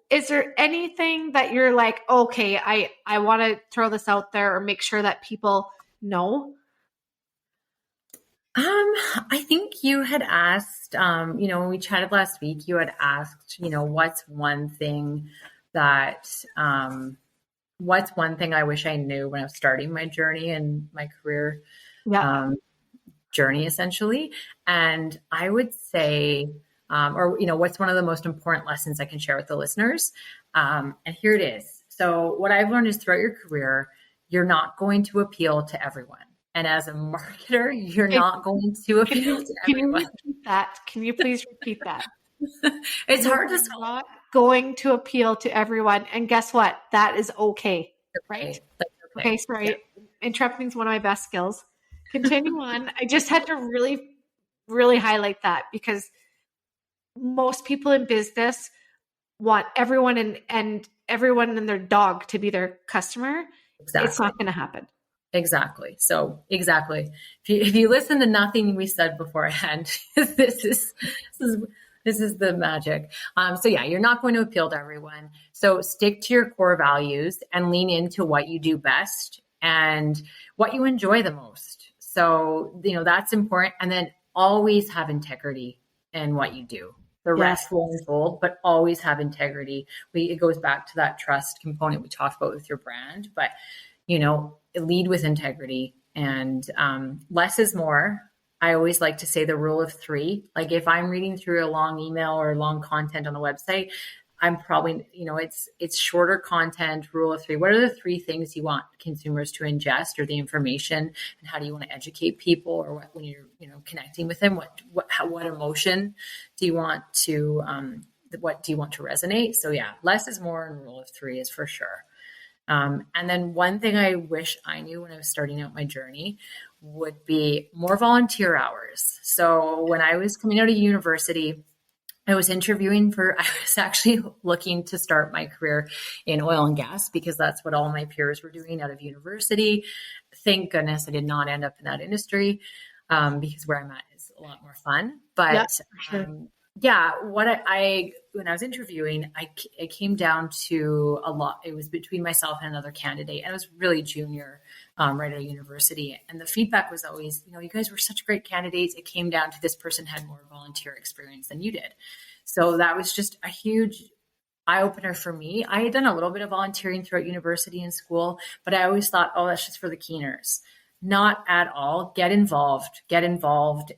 is there anything that you're like, okay, I want to throw this out there or make sure that people know? I think you had asked, when we chatted last week, you had asked, what's one thing I wish I knew when I was starting my journey and my career journey, essentially. And I would say, what's one of the most important lessons I can share with the listeners? And here it is. So what I've learned is throughout your career, you're not going to appeal to everyone. And as a marketer, you're not going to appeal to everyone. Can you please repeat that? It's hard to not going to appeal to everyone. And guess what? That is okay. Right? Okay, sorry. Yeah. Interrupting is one of my best skills. Continue on. I just had to really, really highlight that because most people in business want everyone and everyone and their dog to be their customer. Exactly. It's not going to happen. Exactly. So exactly. If you listen to nothing we said beforehand, this is the magic. You're not going to appeal to everyone. So stick to your core values and lean into what you do best and what you enjoy the most. So, that's important. And then always have integrity in what you do. The rest will unfold, but always have integrity. It goes back to that trust component we talked about with your brand, but lead with integrity and less is more. I always like to say the rule of 3. Like if I'm reading through a long email or long content on a website, I'm probably, it's shorter content, rule of 3. What are the 3 things you want consumers to ingest or the information, and how do you want to educate people, or when you're, connecting with them, what emotion do you want to, what do you want to resonate? So less is more, and rule of 3 is for sure. And then one thing I wish I knew when I was starting out my journey would be more volunteer hours. So when I was coming out of university, I was actually looking to start my career in oil and gas because that's what all my peers were doing out of university. Thank goodness I did not end up in that industry because where I'm at is a lot more fun. But when I was interviewing, it came down to a lot. It was between myself and another candidate, and I was really junior, right out of university. And the feedback was always, you guys were such great candidates. It came down to this person had more volunteer experience than you did. So that was just a huge eye opener for me. I had done a little bit of volunteering throughout university and school, but I always thought, oh, that's just for the keeners. Not at all. Get involved,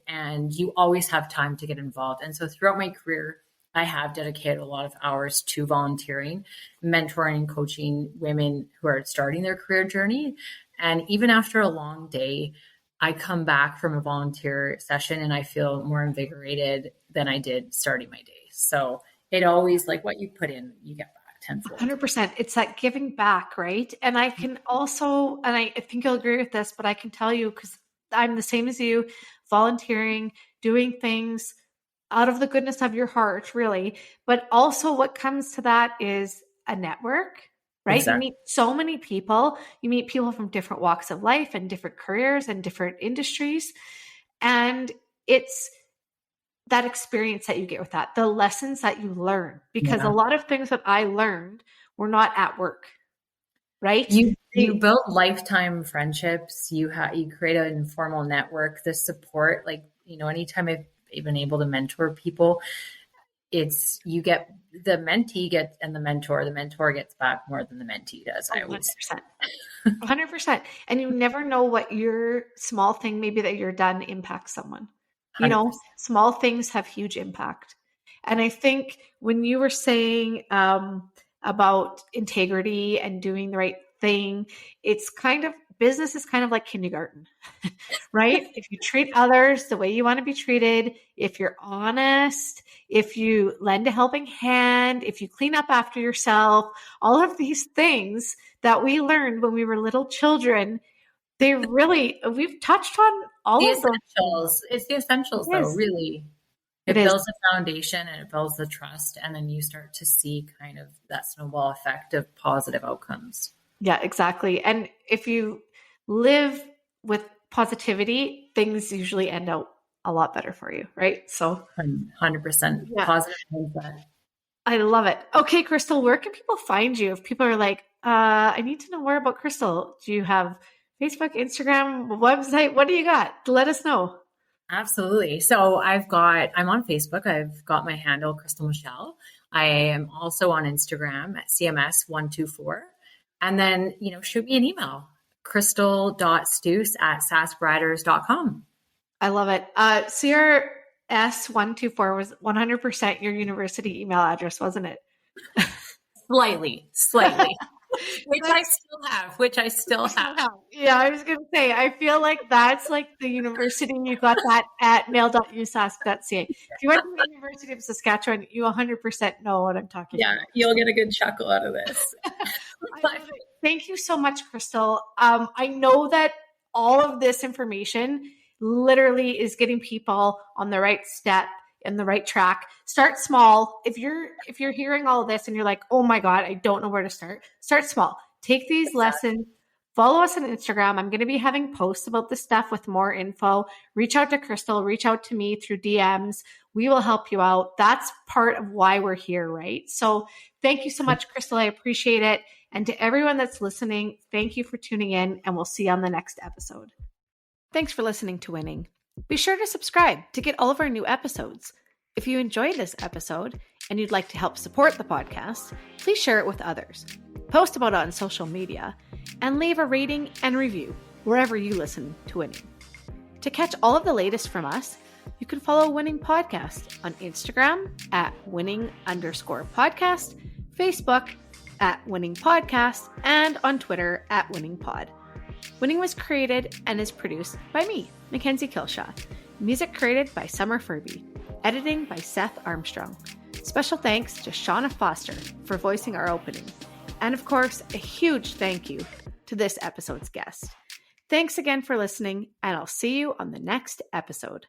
and you always have time to get involved. And so throughout my career, I have dedicated a lot of hours to volunteering, mentoring, and coaching women who are starting their career journey. And even after a long day, I come back from a volunteer session and I feel more invigorated than I did starting my day. So it always, like what you put in, you get back tenfold. 100%. It's that giving back, right? And I can also, and I think you'll agree with this, but I can tell you, because I'm the same as you, volunteering, doing things out of the goodness of your heart, really. But also what comes to that is a network, right? Exactly. You meet so many people. You meet people from different walks of life and different careers and different industries. And it's that experience that you get with that, the lessons that you learn, because a lot of things that I learned were not at work, right? You build lifetime friendships. You create an informal network, the support, anytime I've been able to mentor people, you get the mentee gets and the mentor gets back more than the mentee does. 100%. And you never know what your small thing maybe that you're done impacts someone. 100%. Small things have huge impact. And I think when you were saying about integrity and doing the right thing, business is kind of like kindergarten, right? If you treat others the way you want to be treated, if you're honest, if you lend a helping hand, if you clean up after yourself, all of these things that we learned when we were little children, we've touched on all of those. It's the essentials though, really. It builds a foundation and it builds the trust. And then you start to see kind of that snowball effect of positive outcomes. Yeah, exactly. And if you live with positivity, things usually end out a lot better for you, right? So 100% positive mindset. I love it. Okay, Crystal, where can people find you? If people are like, I need to know more about Crystal. Do you have Facebook, Instagram, website? What do you got? Let us know. Absolutely. So I'm on Facebook. I've got my handle, Crystal Michelle. I am also on Instagram at CMS124. And then, shoot me an email, crystal.stus@saskriders.com. I love it. CRS124 was 100% your university email address, wasn't it? Slightly. Which I still have. Yeah, I was going to say, I feel like that's like the university, you got that at mail.usask.ca. If you went to the University of Saskatchewan, you 100% know what I'm talking about. Yeah, you'll get a good chuckle out of this. Thank you so much, Crystal. I know that all of this information literally is getting people on the right step and the right track. Start small. If you're hearing all of this and you're like, oh my God, I don't know where to start small. Take these lessons. Follow us on Instagram. I'm going to be having posts about this stuff with more info. Reach out to Crystal. Reach out to me through DMs. We will help you out. That's part of why we're here, right? So thank you so much, Crystal. I appreciate it. And to everyone that's listening, thank you for tuning in, and we'll see you on the next episode. Thanks for listening to Winning. Be sure to subscribe to get all of our new episodes. If you enjoyed this episode and you'd like to help support the podcast, please share it with others. Post about it on social media and leave a rating and review wherever you listen to Winning. To catch all of the latest from us, you can follow Winning Podcast on Instagram at winning_podcast, Facebook at Winning Podcast, and on Twitter at Winning Pod. Winning was created and is produced by me, Mackenzie Kilshaw. Music created by Summer Furby. Editing by Seth Armstrong. Special thanks to Shauna Foster for voicing our opening. And of course, a huge thank you to this episode's guest. Thanks again for listening, and I'll see you on the next episode.